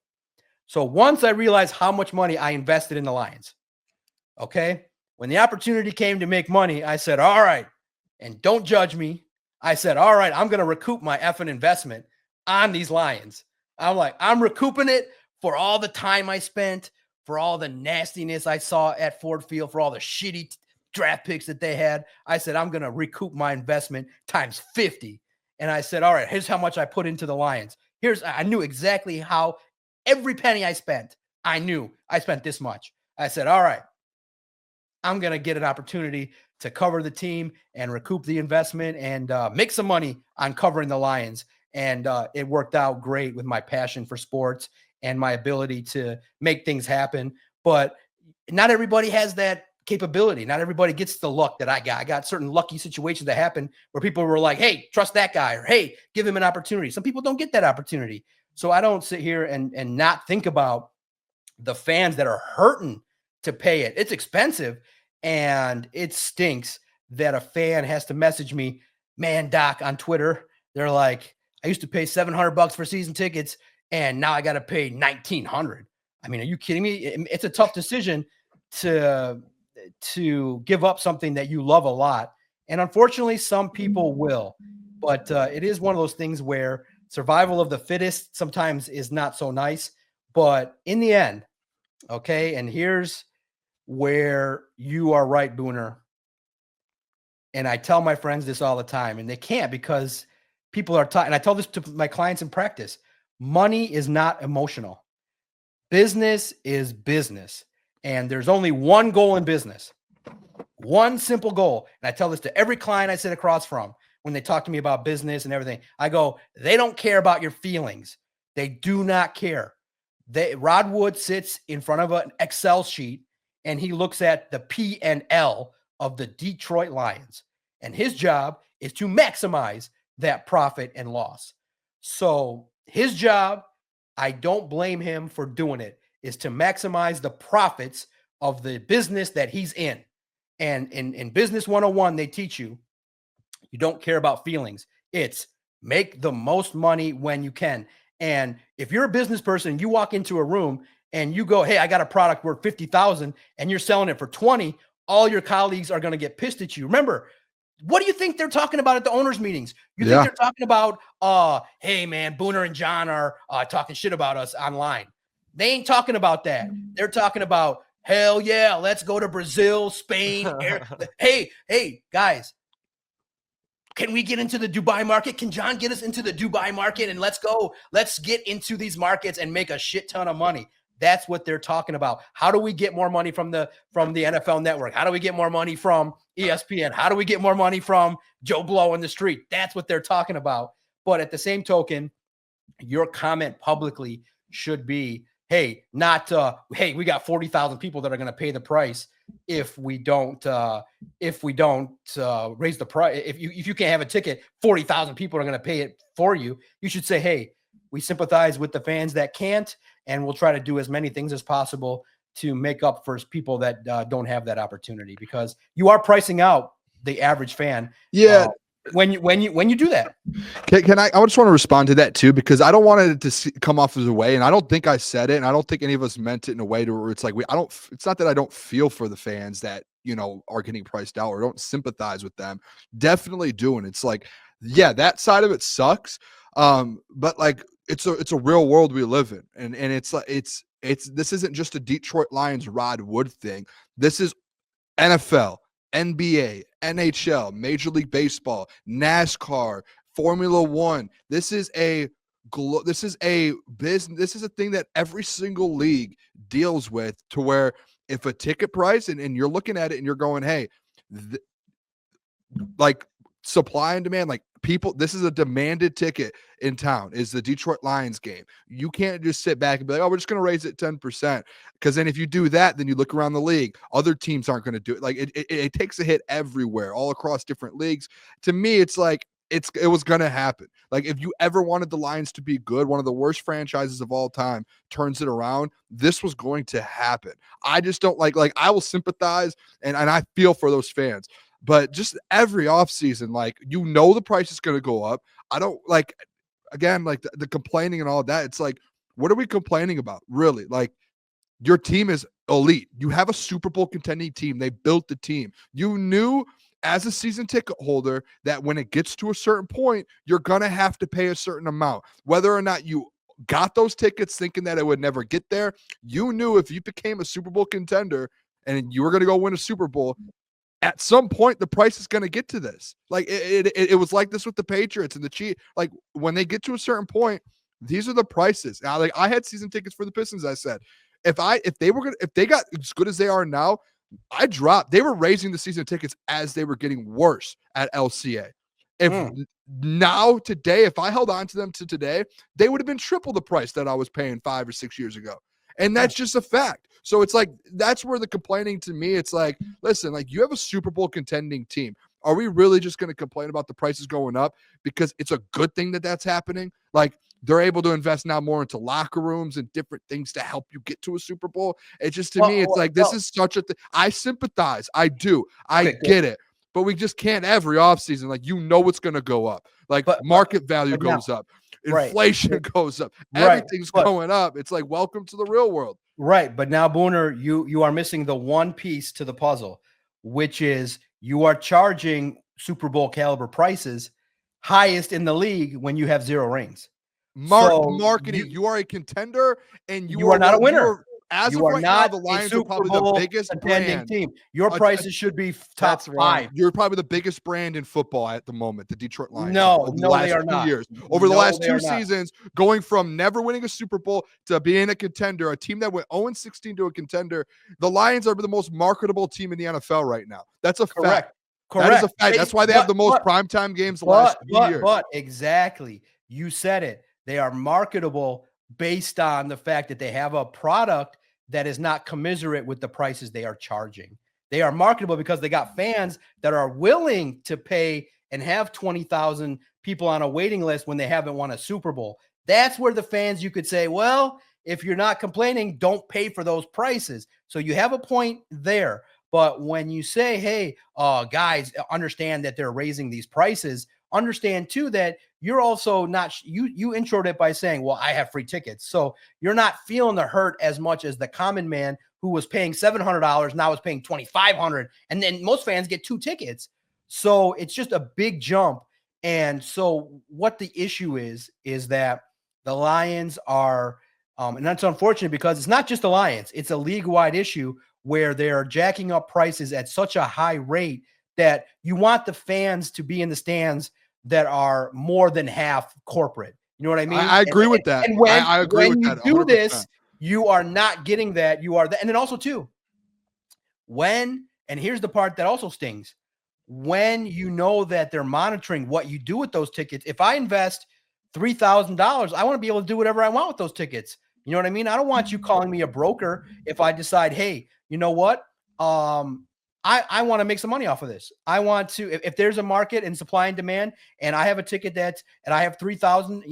So once I realized how much money I invested in the Lions, okay, when the opportunity came to make money, I said, all right, and don't judge me. I said, all right, I'm going to recoup my effing investment on these Lions. I'm recouping it for all the time I spent, for all the nastiness I saw at Ford Field, for all the shitty draft picks that they had. I said, I'm going to recoup my investment times 50. And I said, all right, here's how much I put into the Lions. I knew exactly how every penny I spent. I knew I spent this much. I said, all right, I'm going to get an opportunity to cover the team and recoup the investment and make some money on covering the Lions. And it worked out great with my passion for sports and my ability to make things happen. But not everybody has that capability. Not everybody gets the luck that I got. I got certain lucky situations that happen where people were like, hey, trust that guy, or hey, give him an opportunity. Some people don't get that opportunity. So I don't sit here and not think about the fans that are hurting to pay it. It's expensive, and it stinks that a fan has to message me, man, Doc, on Twitter. They're like, I used to pay $700 for season tickets, and now I got to pay $1,900. I mean, are you kidding me? It's a tough decision to give up something that you love a lot. And unfortunately, some people will. But it is one of those things where survival of the fittest sometimes is not so nice. But in the end, okay, and here's where you are right, Booner. And I tell my friends this all the time, and they can't because people are and I tell this to my clients in practice. Money is not emotional. Business is business. And there's only one goal in business. One simple goal. And I tell this to every client I sit across from when they talk to me about business and everything. I go, they don't care about your feelings. They do not care. Rod Wood sits in front of an Excel sheet and he looks at the P&L of the Detroit Lions. And his job is to maximize that profit and loss. So his job, I don't blame him for doing it, is to maximize the profits of the business that he's in. And in Business 101, they teach you don't care about feelings. It's make the most money when you can. And if you're a business person, you walk into a room and you go, hey, I got a product worth $50,000 and you're selling it for 20, all your colleagues are going to get pissed at you. Remember, what do you think they're talking about at the owners' meetings? You think they're talking about, hey, man, Booner and John are talking shit about us online. They ain't talking about that. They're talking about, hell yeah, let's go to Brazil, Spain. Hey, guys, can we get into the Dubai market? Can John get us into the Dubai market? And let's go. Let's get into these markets and make a shit ton of money. That's what they're talking about. How do we get more money from the NFL Network? How do we get more money from ESPN? How do we get more money from Joe Blow in the street? That's what they're talking about. But at the same token, your comment publicly should be, hey, not hey, we got 40,000 people that are going to pay the price if we don't raise the price. If you can't have a ticket, 40,000 people are going to pay it for you. You should say, hey, we sympathize with the fans that can't, and we'll try to do as many things as possible to make up for people that don't have that opportunity, because you are pricing out the average fan. Yeah. When you do that. Can I just want to respond to that too, because I don't want it to come off as a way, and I don't think I said it, and I don't think any of us meant it in a way to where it's like it's not that I don't feel for the fans that, are getting priced out or don't sympathize with them. Definitely do. And it's like, yeah, that side of it sucks. But like, it's a real world we live in. And it's like, this isn't just a Detroit Lions Rod Wood thing. This is NFL, NBA, NHL, Major League Baseball, NASCAR, Formula One. This is a business. This is a thing that every single league deals with, to where if a ticket price and you're looking at it and you're going, hey, like supply and demand, like people, this is a demanded ticket in town, is the Detroit Lions game. You can't just sit back and be like, oh, we're just going to raise it 10%. Because then if you do that, then you look around the league, other teams aren't going to do it. Like it takes a hit everywhere, all across different leagues. To me, it's like, it was going to happen. Like, if you ever wanted the Lions to be good, one of the worst franchises of all time turns it around, this was going to happen. I just don't like I will sympathize and I feel for those fans. But just every offseason, like, the price is going to go up. I don't like, again, like the complaining and all that. It's like, what are we complaining about? Really? Like, your team is elite. You have a Super Bowl contending team. They built the team. You knew as a season ticket holder that when it gets to a certain point, you're going to have to pay a certain amount. Whether or not you got those tickets thinking that it would never get there, you knew if you became a Super Bowl contender and you were going to go win a Super Bowl, at some point, the price is going to get to this. Like it was like this with the Patriots and the Chiefs. Like, when they get to a certain point, these are the prices. Now, like, I had season tickets for the Pistons. I said, if they got as good as they are now, I dropped. They were raising the season tickets as they were getting worse at LCA. Now today, if I held on to them to today, they would have been triple the price that I was paying 5 or 6 years ago. And that's just a fact. So it's like, that's where the complaining, to me, it's like, listen, like, you have a Super Bowl contending team. Are we really just going to complain about the prices going up because it's a good thing that that's happening? Like, they're able to invest now more into locker rooms and different things to help you get to a Super Bowl. It's just, to me, it's like, this is such a thing. I sympathize. I do. I get it. But we just can't every offseason. Like, it's going to go up. Like, market value goes up. Inflation goes up. Everything's going up. It's like, welcome to the real world. Right. But now, Booner, you are missing the one piece to the puzzle, which is you are charging Super Bowl caliber prices highest in the league when you have 0 rings. Marketing. You are a contender and you are not a winner. as you of are right now, not the a Lions are probably Super Bowl the biggest contending brand. team. Your prices should be top That's wrong. 5. You're probably the biggest brand in football at the moment, the Detroit Lions. No, over the no, last they are 2 not. years. Over the No, last they 2 are not. seasons, going from never winning a Super Bowl to being a contender, a team that went 0-16 to a contender. The Lions are the most marketable team in the NFL right now. That's a fact. That is a fact. That's why they have the most primetime games the last 2 years. But exactly, you said it. They are marketable based on the fact that they have a product that is not commensurate with the prices they are charging. They are marketable because they got fans that are willing to pay and have 20,000 people on a waiting list when they haven't won a Super Bowl. That's where the fans, you could say, well, if you're not complaining, don't pay for those prices. So you have a point there. But when you say, hey, guys, understand that they're raising these prices, understand too that you're also not, you introed it by saying, well, I have free tickets. So you're not feeling the hurt as much as the common man who was paying $700, now is paying $2,500. And then most fans get 2 tickets. So it's just a big jump. And so what the issue is that the Lions are, and that's unfortunate because it's not just the Lions, it's a league-wide issue where they're jacking up prices at such a high rate that you want the fans to be in the stands that are more than half corporate. You know what I mean? I agree with that. And when, I agree with you that. do 100%. this, you are not getting that. You are and then also too, and here's the part that also stings, when you know that they're monitoring what you do with those tickets. If I invest $3,000, I want to be able to do whatever I want with those tickets. You know what I mean? I don't want you calling me a broker if I decide, hey, you know what? I want to make some money off of this. I want to, if there's a market and supply and demand, and I have a ticket and I have 3,000,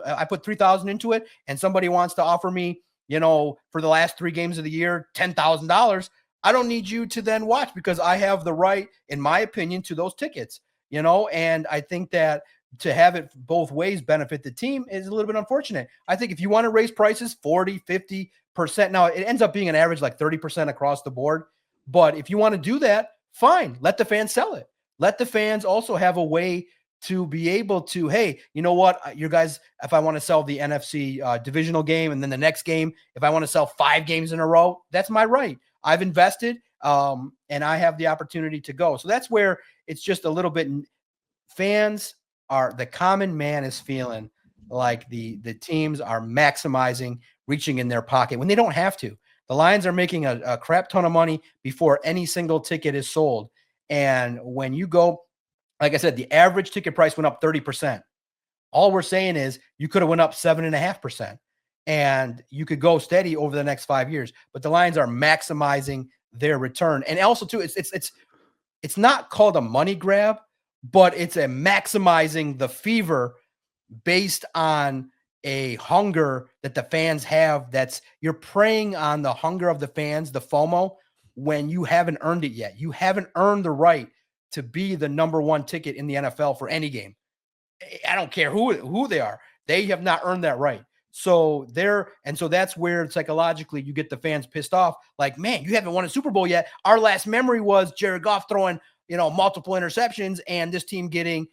I put 3,000 into it, and somebody wants to offer me, for the last 3 games of the year, $10,000. I don't need you to then watch because I have the right, in my opinion, to those tickets, and I think that to have it both ways benefit the team is a little bit unfortunate. I think if you want to raise prices 40, 50%, now it ends up being an average like 30% across the board. But if you want to do that, fine. Let the fans sell it. Let the fans also have a way to be able to, hey, you know what, you guys, if I want to sell the NFC divisional game and then the next game, if I want to sell 5 games in a row, that's my right. I've invested and I have the opportunity to go. So that's where it's just a little bit the common man is feeling like the teams are maximizing, reaching in their pocket when they don't have to. The Lions are making a crap ton of money before any single ticket is sold. And when you go, like I said, the average ticket price went up 30%. All we're saying is you could have went up 7.5%. And you could go steady over the next 5 years. But the Lions are maximizing their return. And also, too, it's not called a money grab, but it's a maximizing the fever based on a hunger that the fans have. You're preying on the hunger of the fans, the FOMO, when you haven't earned it yet. You haven't earned the right to be the number 1 ticket in the NFL for any game. I don't care who they are. They have not earned that right. So that's where psychologically you get the fans pissed off. Like, man, you haven't won a Super Bowl yet. Our last memory was Jared Goff throwing, multiple interceptions and this team getting,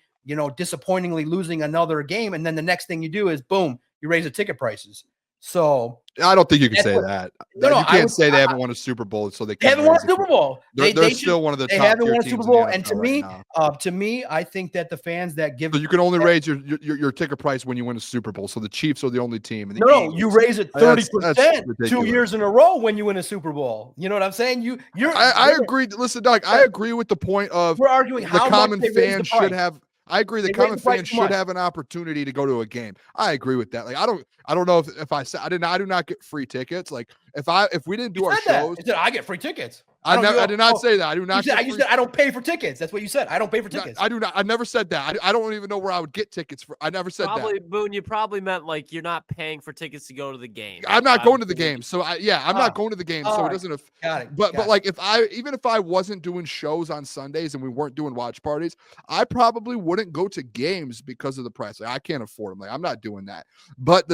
disappointingly losing another game. And then the next thing you do is boom, you raise the ticket prices. So I don't think you can say that. You can't say they haven't won a Super Bowl, so they haven't won a Super Bowl. They're still one of the top. They haven't won a Super Bowl, and to me, I think that the fans that give you can only raise your ticket price when you win a Super Bowl. So the Chiefs are the only team. No, you raise it 30% 2 years in a row when you win a Super Bowl. You know what I'm saying? I agree. Listen, Doug, I agree with the point of we're arguing the how common much fan should have. I agree. The common fan should much. have an opportunity to go to a game. I agree with that. Like, I don't know if I said I do not get free tickets. Like, if we didn't do our shows, you said I get free tickets. I did not say that. I do not. You said I don't pay for tickets. That's what you said. I don't pay for tickets. I do not. I never said that. I don't even know where I would get tickets for. I never said that. Boone, you probably meant like you're not paying for tickets to go to the game. I'm not going to the game. So I'm not going to the game. So it doesn't. Got it. But like if I wasn't doing shows on Sundays and we weren't doing watch parties, I probably wouldn't go to games because of the price. Like, I can't afford them. Like, I'm not doing that. But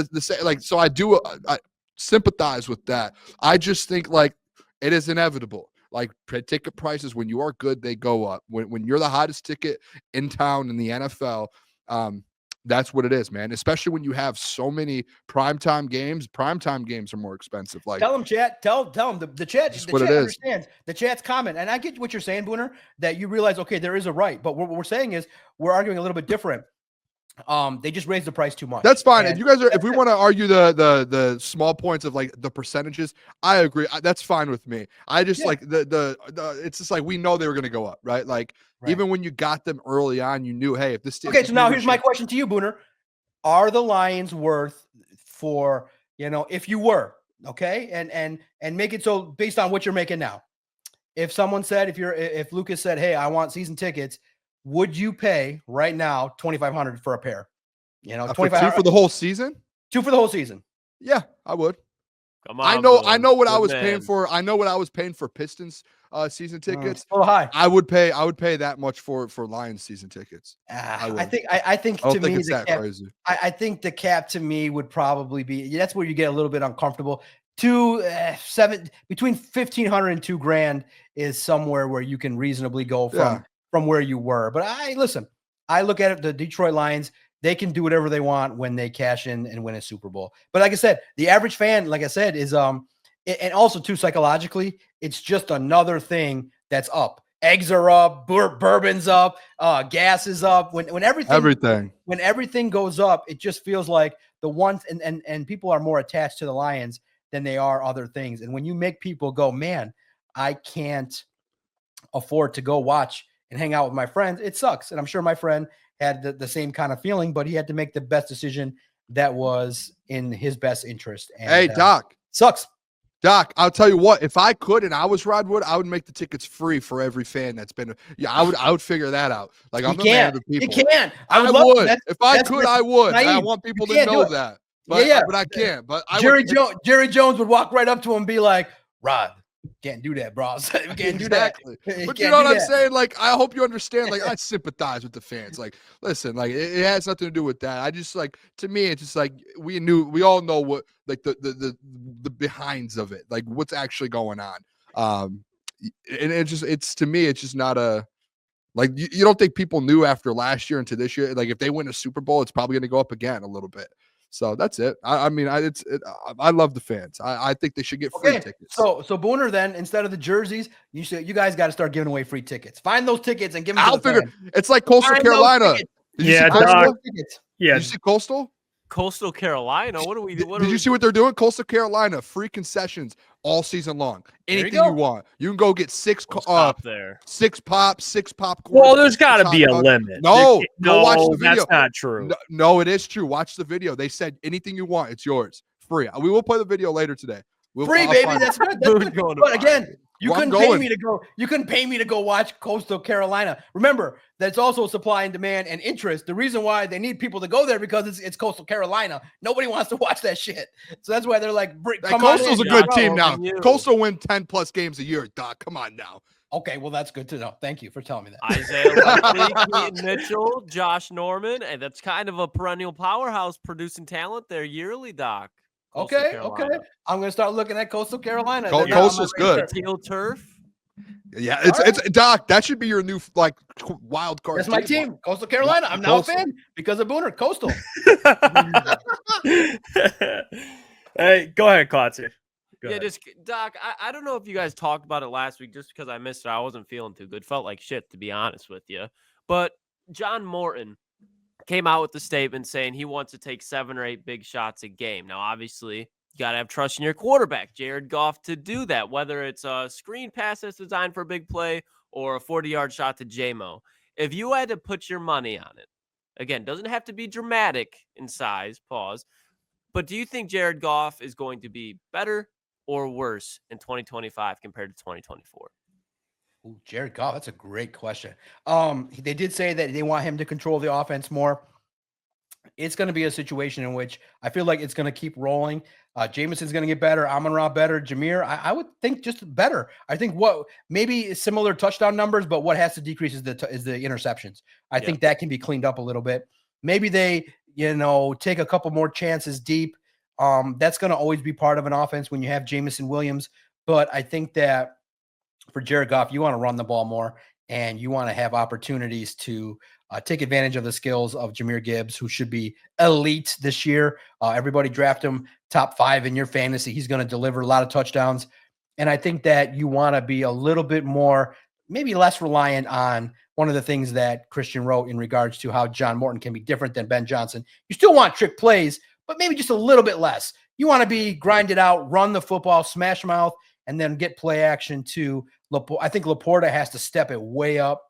so I do. I sympathize with that. I just think like it is inevitable. Like, ticket prices, when you are good, they go up. When you're the hottest ticket in town in the NFL, That's what it is, man. Especially when you have so many primetime games. Primetime games are more expensive. Like, tell them, chat. Tell them the chat. Just The what it chat is. understands. The chat's comment, and I get what you're saying, Booner. That you realize, okay, there is a right, but what we're saying is we're arguing a little bit different. They just raised the price too much. That's fine. And If we want to argue the small points of like the percentages, I agree. That's fine with me. I just like the it's just like we know they were going to go up, right? Like even when you got them early on, you knew, hey, if this. Okay, so now here's my question to you, Booner: are the Lions worth for if you were okay, and make it so based on what you're making now? If someone said, if Lukas said, hey, I want season tickets, would you pay right now $2,500 for a pair? $2,500 for the whole season. 2 for the whole season. Yeah, I would. Come on, I know what I was man. paying for. I know what I was paying for Pistons season tickets. A little high. I would pay that much for Lions season tickets. I think I don't to think me it's that crazy. I think the cap to me would probably be that's where you get a little bit uncomfortable. Between $1,500 and $2,000 is somewhere where you can reasonably go from where you were. But I look at it, the Detroit Lions, they can do whatever they want when they cash in and win a Super Bowl. But like I said, the average fan, like I said, is and also too psychologically, it's just another thing that's up. Eggs are up, bourbon's up, gas is up. When everything goes up, it just feels like the ones and people are more attached to the Lions than they are other things. And when you make people go, man, I can't afford to go watch and hang out with my friends, it sucks. And I'm sure my friend had the same kind of feeling, but he had to make the best decision that was in his best interest. And, hey, Doc. Sucks. Doc, I'll tell you what, if I could and I was Rod Wood, I would make the tickets free for every fan that's been. Yeah, I would figure that out. Like, I'm the man of the people. You can. I would. If I could, I would. Naive. I want people to know that. But, but I can't. But Jerry Jones would walk right up to him and be like, Rod, can't do that, bro. Can't do that. But you know what I'm saying? Like, I hope you understand. Like, I sympathize with the fans. Like, listen, like it has nothing to do with that. I just like, to me, it's just like we all know what like the behinds of it, like what's actually going on. And it's to me, it's just not a like you don't think people knew after last year into this year. Like, if they win a Super Bowl, it's probably going to go up again a little bit. So that's it. I love the fans. I think they should get free tickets. So Booner, then instead of the jerseys, you guys got to start giving away free tickets. Find those tickets and give them. I'll figure. It's like Coastal Carolina. Did you see Coastal? Coastal Carolina. What do we do? Did you see what they're doing? Coastal Carolina, free concessions all season long. Anything you want. You can go get six pops, 6 pop. Well, there's got to be a limit. No, watch the video. That's not true. No, it is true. Watch the video. They said anything you want, it's yours. Free. We will play the video later today. Free, baby. That's good. But again, you couldn't pay me to go. You couldn't pay me to go watch Coastal Carolina. Remember, that's also supply and demand and interest. The reason why they need people to go there because it's Coastal Carolina. Nobody wants to watch that shit. So that's why they're like, Coastal's a good team now. Coastal win 10+ games a year, Doc. Come on now. Okay, well, that's good to know. Thank you for telling me that. Isaiah Keaton Mitchell, Josh Norman, and that's kind of a perennial powerhouse producing talent there yearly, Doc. Okay. I'm gonna start looking at Coastal Carolina. Coastal's good. Teal turf. Yeah, it's Doc. That should be your new like wild card. That's my team, Coastal Carolina. I'm now a fan because of Booner. Coastal. Hey, go ahead, Klotz. Just Doc. I don't know if you guys talked about it last week, just because I missed it. I wasn't feeling too good. Felt like shit, to be honest with you. But John Morton came out with the statement saying he wants to take 7 or 8 big shots a game. Now, obviously, you got to have trust in your quarterback, Jared Goff, to do that, whether it's a screen pass that's designed for a big play or a 40-yard shot to J-Mo. If you had to put your money on it, again, doesn't have to be dramatic in size, but do you think Jared Goff is going to be better or worse in 2025 compared to 2024? Ooh, Jared Goff, that's a great question. They did say that they want him to control the offense more. It's going to be a situation in which I feel like it's going to keep rolling. Jameson's going to get better. Amon-Ra better. Jameer, I would think just better. I think maybe similar touchdown numbers, but what has to decrease is the interceptions. I think that can be cleaned up a little bit. Maybe they, take a couple more chances deep. That's going to always be part of an offense when you have Jameson Williams. But I think that for Jared Goff, you want to run the ball more and you want to have opportunities to take advantage of the skills of Jahmyr Gibbs, who should be elite this year. Everybody draft him top 5 in your fantasy. He's going to deliver a lot of touchdowns. And I think that you want to be a little bit more, maybe less reliant on one of the things that Christian wrote in regards to how John Morton can be different than Ben Johnson. You still want trick plays, but maybe just a little bit less. You want to be grinded out, run the football, smash mouth, and then get play action to Laporta. I think Laporta has to step it way up.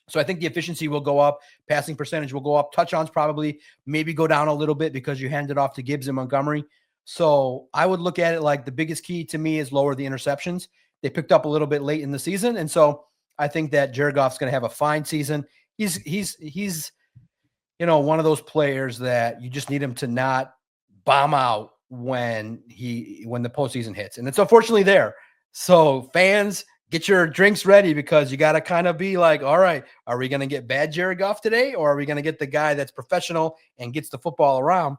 So I think the efficiency will go up. Passing percentage will go up. Touchdowns probably maybe go down a little bit because you hand it off to Gibbs and Montgomery. So I would look at it like the biggest key to me is lower the interceptions. They picked up a little bit late in the season. And so I think that Jared Goff's going to have a fine season. He's one of those players that you just need him to not bomb out when the postseason hits. And it's unfortunately there. So fans, get your drinks ready because you got to kind of be like, all right, are we going to get bad Jared Goff today? Or are we going to get the guy that's professional and gets the football around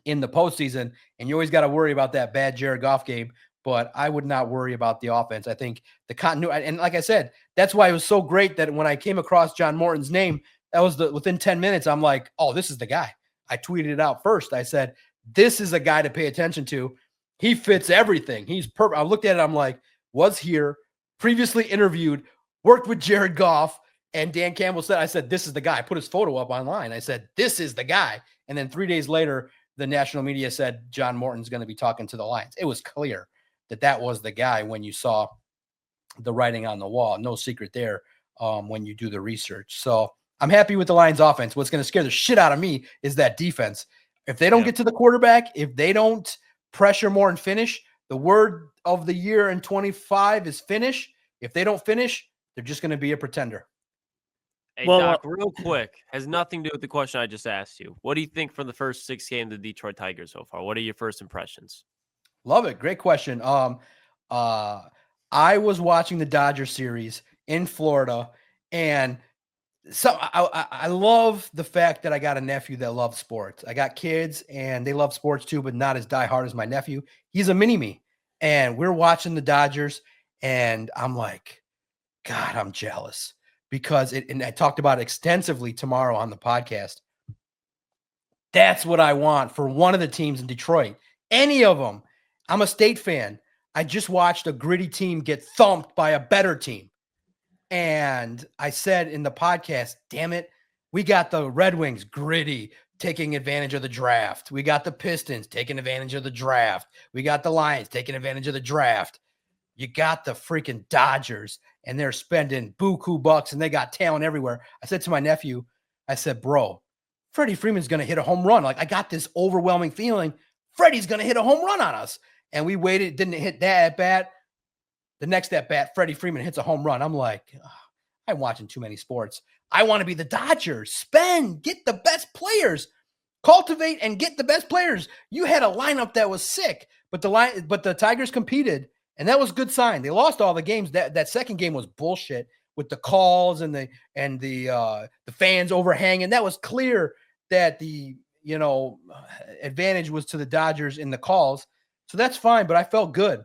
in the postseason? And you always got to worry about that bad Jared Goff game, but I would not worry about the offense. I think the continuity, and like I said, that's why it was so great that when I came across John Morton's name, that was within 10 minutes, I'm like, oh, this is the guy. I tweeted it out first. I said, this is a guy to pay attention to. He fits everything. He's perfect. I looked at it. I'm like, was here, previously interviewed, worked with Jared Goff, and Dan Campbell said, I said, this is the guy. I put his photo up online. I said, this is the guy. And then 3 days later, the national media said John Morton's going to be talking to the Lions. It was clear that was the guy when you saw the writing on the wall. No secret there when you do the research. So I'm happy with the Lions offense. What's going to scare the shit out of me is that defense. If they don't get to the quarterback, if they don't pressure more and finish, the word of the year in 25 is finish. If they don't finish, they're just going to be a pretender. Hey, Doc, real quick, has nothing to do with the question I just asked you. What do you think from the first 6 games of the Detroit Tigers so far? What are your first impressions? Love it. Great question. I was watching the Dodgers series in Florida, and so I love the fact that I got a nephew that loves sports. I got kids and they love sports too, but not as diehard as my nephew. He's a mini-me. And we're watching the Dodgers and I'm like, God, I'm jealous because and I talked about it extensively tomorrow on the podcast. That's what I want for one of the teams in Detroit. Any of them. I'm a State fan. I just watched a gritty team get thumped by a better team. And I said in the podcast, damn it, we got the Red Wings gritty, taking advantage of the draft. We got the Pistons taking advantage of the draft. We got the Lions taking advantage of the draft. You got the freaking Dodgers, and they're spending buku bucks, and they got talent everywhere. I said to my nephew, I said, bro, Freddie Freeman's going to hit a home run. Like, I got this overwhelming feeling Freddie's going to hit a home run on us. And we waited, didn't hit that at bat. The next at bat, Freddie Freeman hits a home run. I'm like, oh, I'm watching too many sports. I want to be the Dodgers. Spend, get the best players, cultivate and get the best players. You had a lineup that was sick, but the Tigers competed, and that was a good sign. They lost all the games. That second game was bullshit with the calls and the fans overhanging. That was clear that the advantage was to the Dodgers in the calls. So that's fine, but I felt good.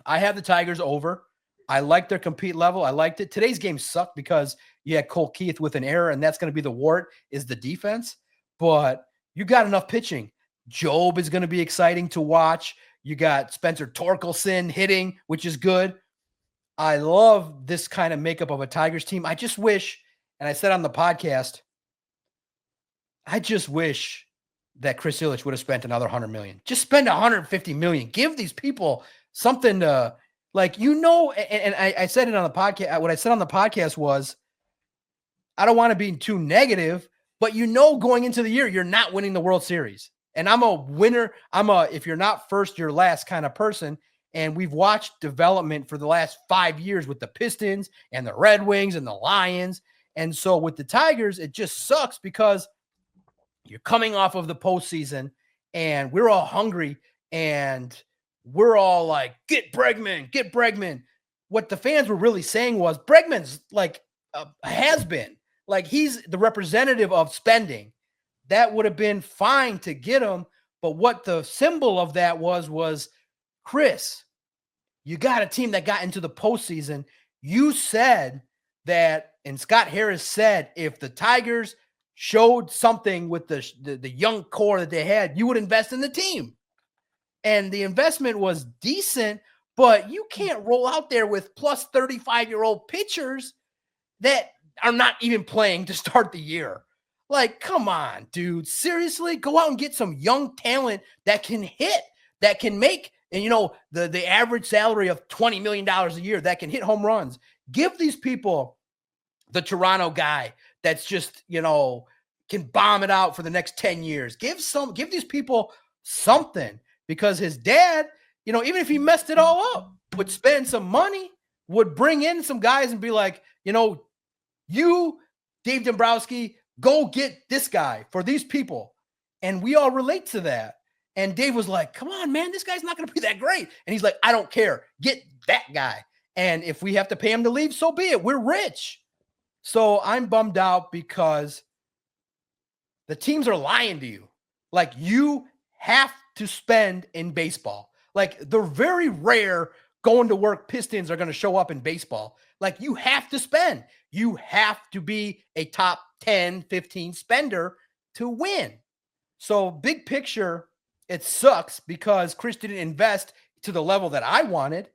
I have the Tigers over. I like their compete level. I liked it. Today's game sucked because you had Cole Keith with an error, and that's going to be the wart is the defense. But you got enough pitching. Job is going to be exciting to watch. You got Spencer Torkelson hitting, which is good. I love this kind of makeup of a Tigers team. I just wish, and I said on the podcast, I just wish that Chris Ilitch would have spent another $100 million. Just spend $150 million. Give these people something to, and I said it on the podcast. What I said on the podcast was, I don't want to be too negative, but going into the year, you're not winning the World Series. And I'm a winner. If you're not first, you're last kind of person. And we've watched development for the last 5 years with the Pistons and the Red Wings and the Lions. And so with the Tigers, it just sucks because you're coming off of the postseason and we're all hungry and we're all like, get Bregman, get Bregman. What the fans were really saying was Bregman's like a has-been. Like, he's the representative of spending. That would have been fine to get him. But what the symbol of that was, Chris, you got a team that got into the postseason. You said that, And Scott Harris said if the Tigers showed something with the young core that they had, you would invest in the team. And the investment was decent, but you can't roll out there with plus 35-year-old pitchers that are not even playing to start the year. Like, come on, dude. Seriously, go out and get some young talent that can hit, that can make, and the average salary of $20 million a year that can hit home runs. Give these people the Toronto guy that's just, can bomb it out for the next 10 years. Give these people something, because his dad, even if he messed it all up, would spend some money, would bring in some guys and be like, you, Dave Dombrowski, go get this guy for these people. And we all relate to that. And Dave was like, come on, man, this guy's not going to be that great. And he's like, I don't care. Get that guy. And if we have to pay him to leave, so be it. We're rich. So I'm bummed out because the teams are lying to you. Like, you have to spend in baseball. Like, the very rare going to work Pistons are going to show up in baseball. Like, you have to spend. You have to be a top 10, 15 spender to win. So big picture, it sucks because Chris didn't invest to the level that I wanted.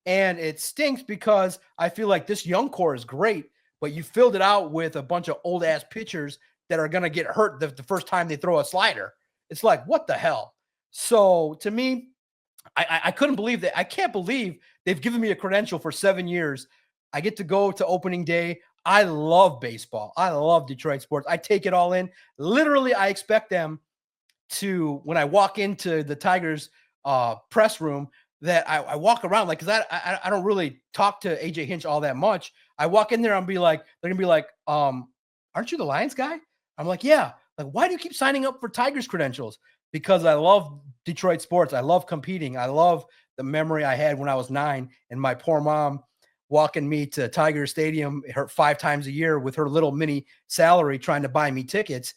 And it stinks because I feel like this young core is great, but you filled it out with a bunch of old ass pitchers that are going to get hurt the first time they throw a slider. It's like, what the hell? So to me, I couldn't believe that. I can't believe they've given me a credential for 7 years. I get to go to opening day. I love baseball. I love Detroit sports. I take it all in. Literally, I expect them to, when I walk into the Tigers press room, that I walk around, like, because I don't really talk to AJ Hinch all that much. I walk in there and be like, they're going to be like, aren't you the Lions guy? I'm like, yeah. Like, why do you keep signing up for Tigers credentials? Because I love Detroit sports. I love competing. I love the memory I had when I was 9 and my poor mom walking me to Tiger Stadium 5 times a year with her little mini salary trying to buy me tickets.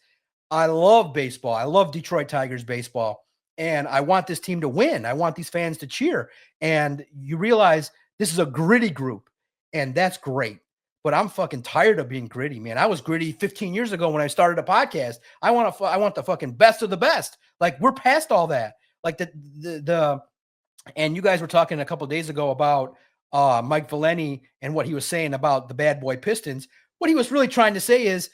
I love baseball. I love Detroit Tigers baseball. And I want this team to win. I want these fans to cheer. And you realize this is a gritty group, and that's great. But I'm fucking tired of being gritty, man. I was gritty 15 years ago when I started a podcast. I want the fucking best of the best. Like, we're past all that. Like and you guys were talking a couple of days ago about Mike Valeni and what he was saying about the bad boy Pistons. What he was really trying to say is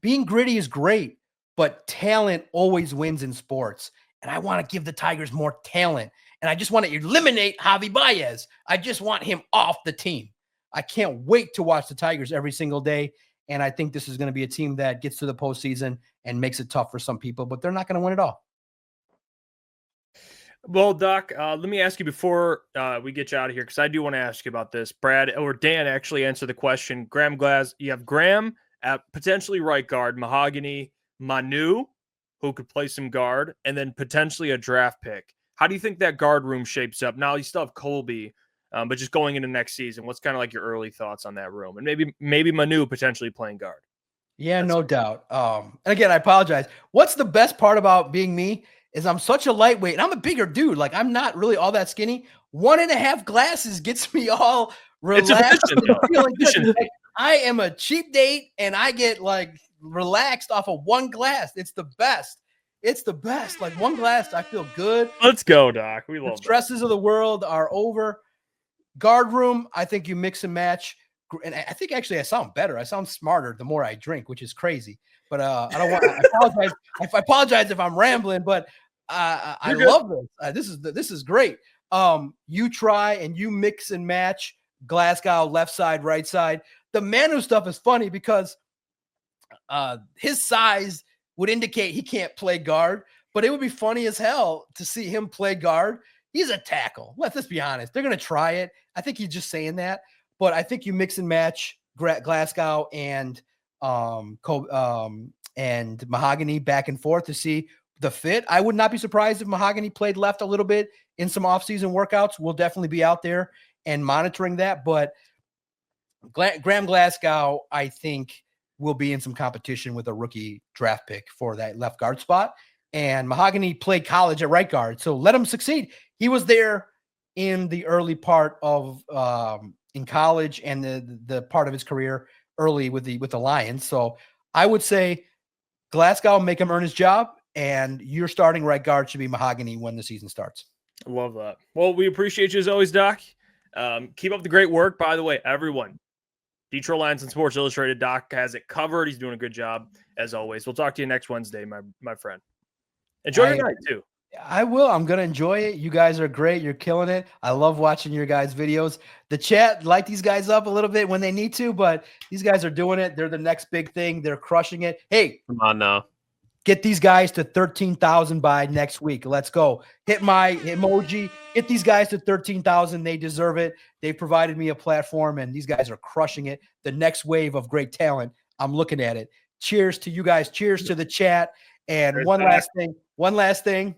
being gritty is great, but talent always wins in sports. And I want to give the Tigers more talent. And I just want to eliminate Javi Baez. I just want him off the team. I can't wait to watch the Tigers every single day. And I think this is going to be a team that gets to the postseason and makes it tough for some people, but they're not going to win it all. Well, Doc, let me ask you before we get you out of here, because I do want to ask you about this. Brad or Dan actually answered the question. Graham Glass, you have Graham at potentially right guard, Mahogany, Manu, who could play some guard, and then potentially a draft pick. How do you think that guard room shapes up? Now you still have Colby, but just going into next season, what's kind of like your early thoughts on that room? And maybe Manu potentially playing guard. Yeah, no doubt. And again, I apologize. What's the best part about being me is I'm such a lightweight, and I'm a bigger dude. Like, I'm not really all that skinny. 1.5 glasses gets me all relaxed. Like, I am a cheap date, and I get like relaxed off of 1 glass. It's the best. It's the best. Like, 1 glass, I feel good. Let's go, Doc. We love the stresses of the world are over. Guard room, I think you mix and match. And I think actually I sound better. I sound smarter the more I drink, which is crazy. But I don't want. I apologize. I apologize if I'm rambling. But I love this. This is great. You try and you mix and match Glasgow left side, right side. The Manu stuff is funny because his size would indicate he can't play guard, but it would be funny as hell to see him play guard. He's a tackle. Let's be honest. They're going to try it. I think he's just saying that, but I think you mix and match Glasgow and Mahogany back and forth to see the fit. I would not be surprised if Mahogany played left a little bit in some offseason workouts. We'll definitely be out there and monitoring that, but Graham Glasgow, I think, will be in some competition with a rookie draft pick for that left guard spot. And Mahogany played college at right guard, so let him succeed. He was there in the early part of in college and the part of his career early with the Lions. So I would say Glasgow, make him earn his job, and your starting right guard should be Mahogany when the season starts. I love that. Well, we appreciate you as always, Doc. Keep up the great work. By the way, everyone, Detroit Lions and Sports Illustrated, Doc has it covered. He's doing a good job, as always. We'll talk to you next Wednesday, my friend. Enjoy your night, too. I will. I'm going to enjoy it. You guys are great. You're killing it. I love watching your guys' videos. The chat, light these guys up a little bit when they need to, but these guys are doing it. They're the next big thing. They're crushing it. Hey, come on now. Get these guys to 13,000 by next week. Let's go. Hit my emoji. Get these guys to 13,000. They deserve it. They provided me a platform, and these guys are crushing it. The next wave of great talent. I'm looking at it. Cheers to you guys. Cheers to the chat. And one last thing.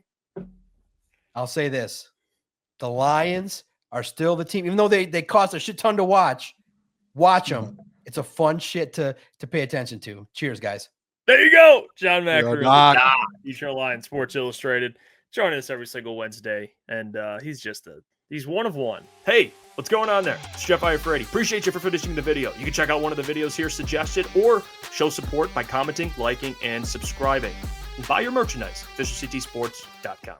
I'll say this. The Lions are still the team. Even though they cost a shit ton to watch them. It's a fun shit to pay attention to. Cheers, guys. There you go. John Maakaron, Detroit Lions, Sports Illustrated. Joining us every single Wednesday. And he's one of one. Hey, what's going on there? It's Jeff Iafrate. Appreciate you for finishing the video. You can check out one of the videos here suggested or show support by commenting, liking, and subscribing. And buy your merchandise, officialctsports.com.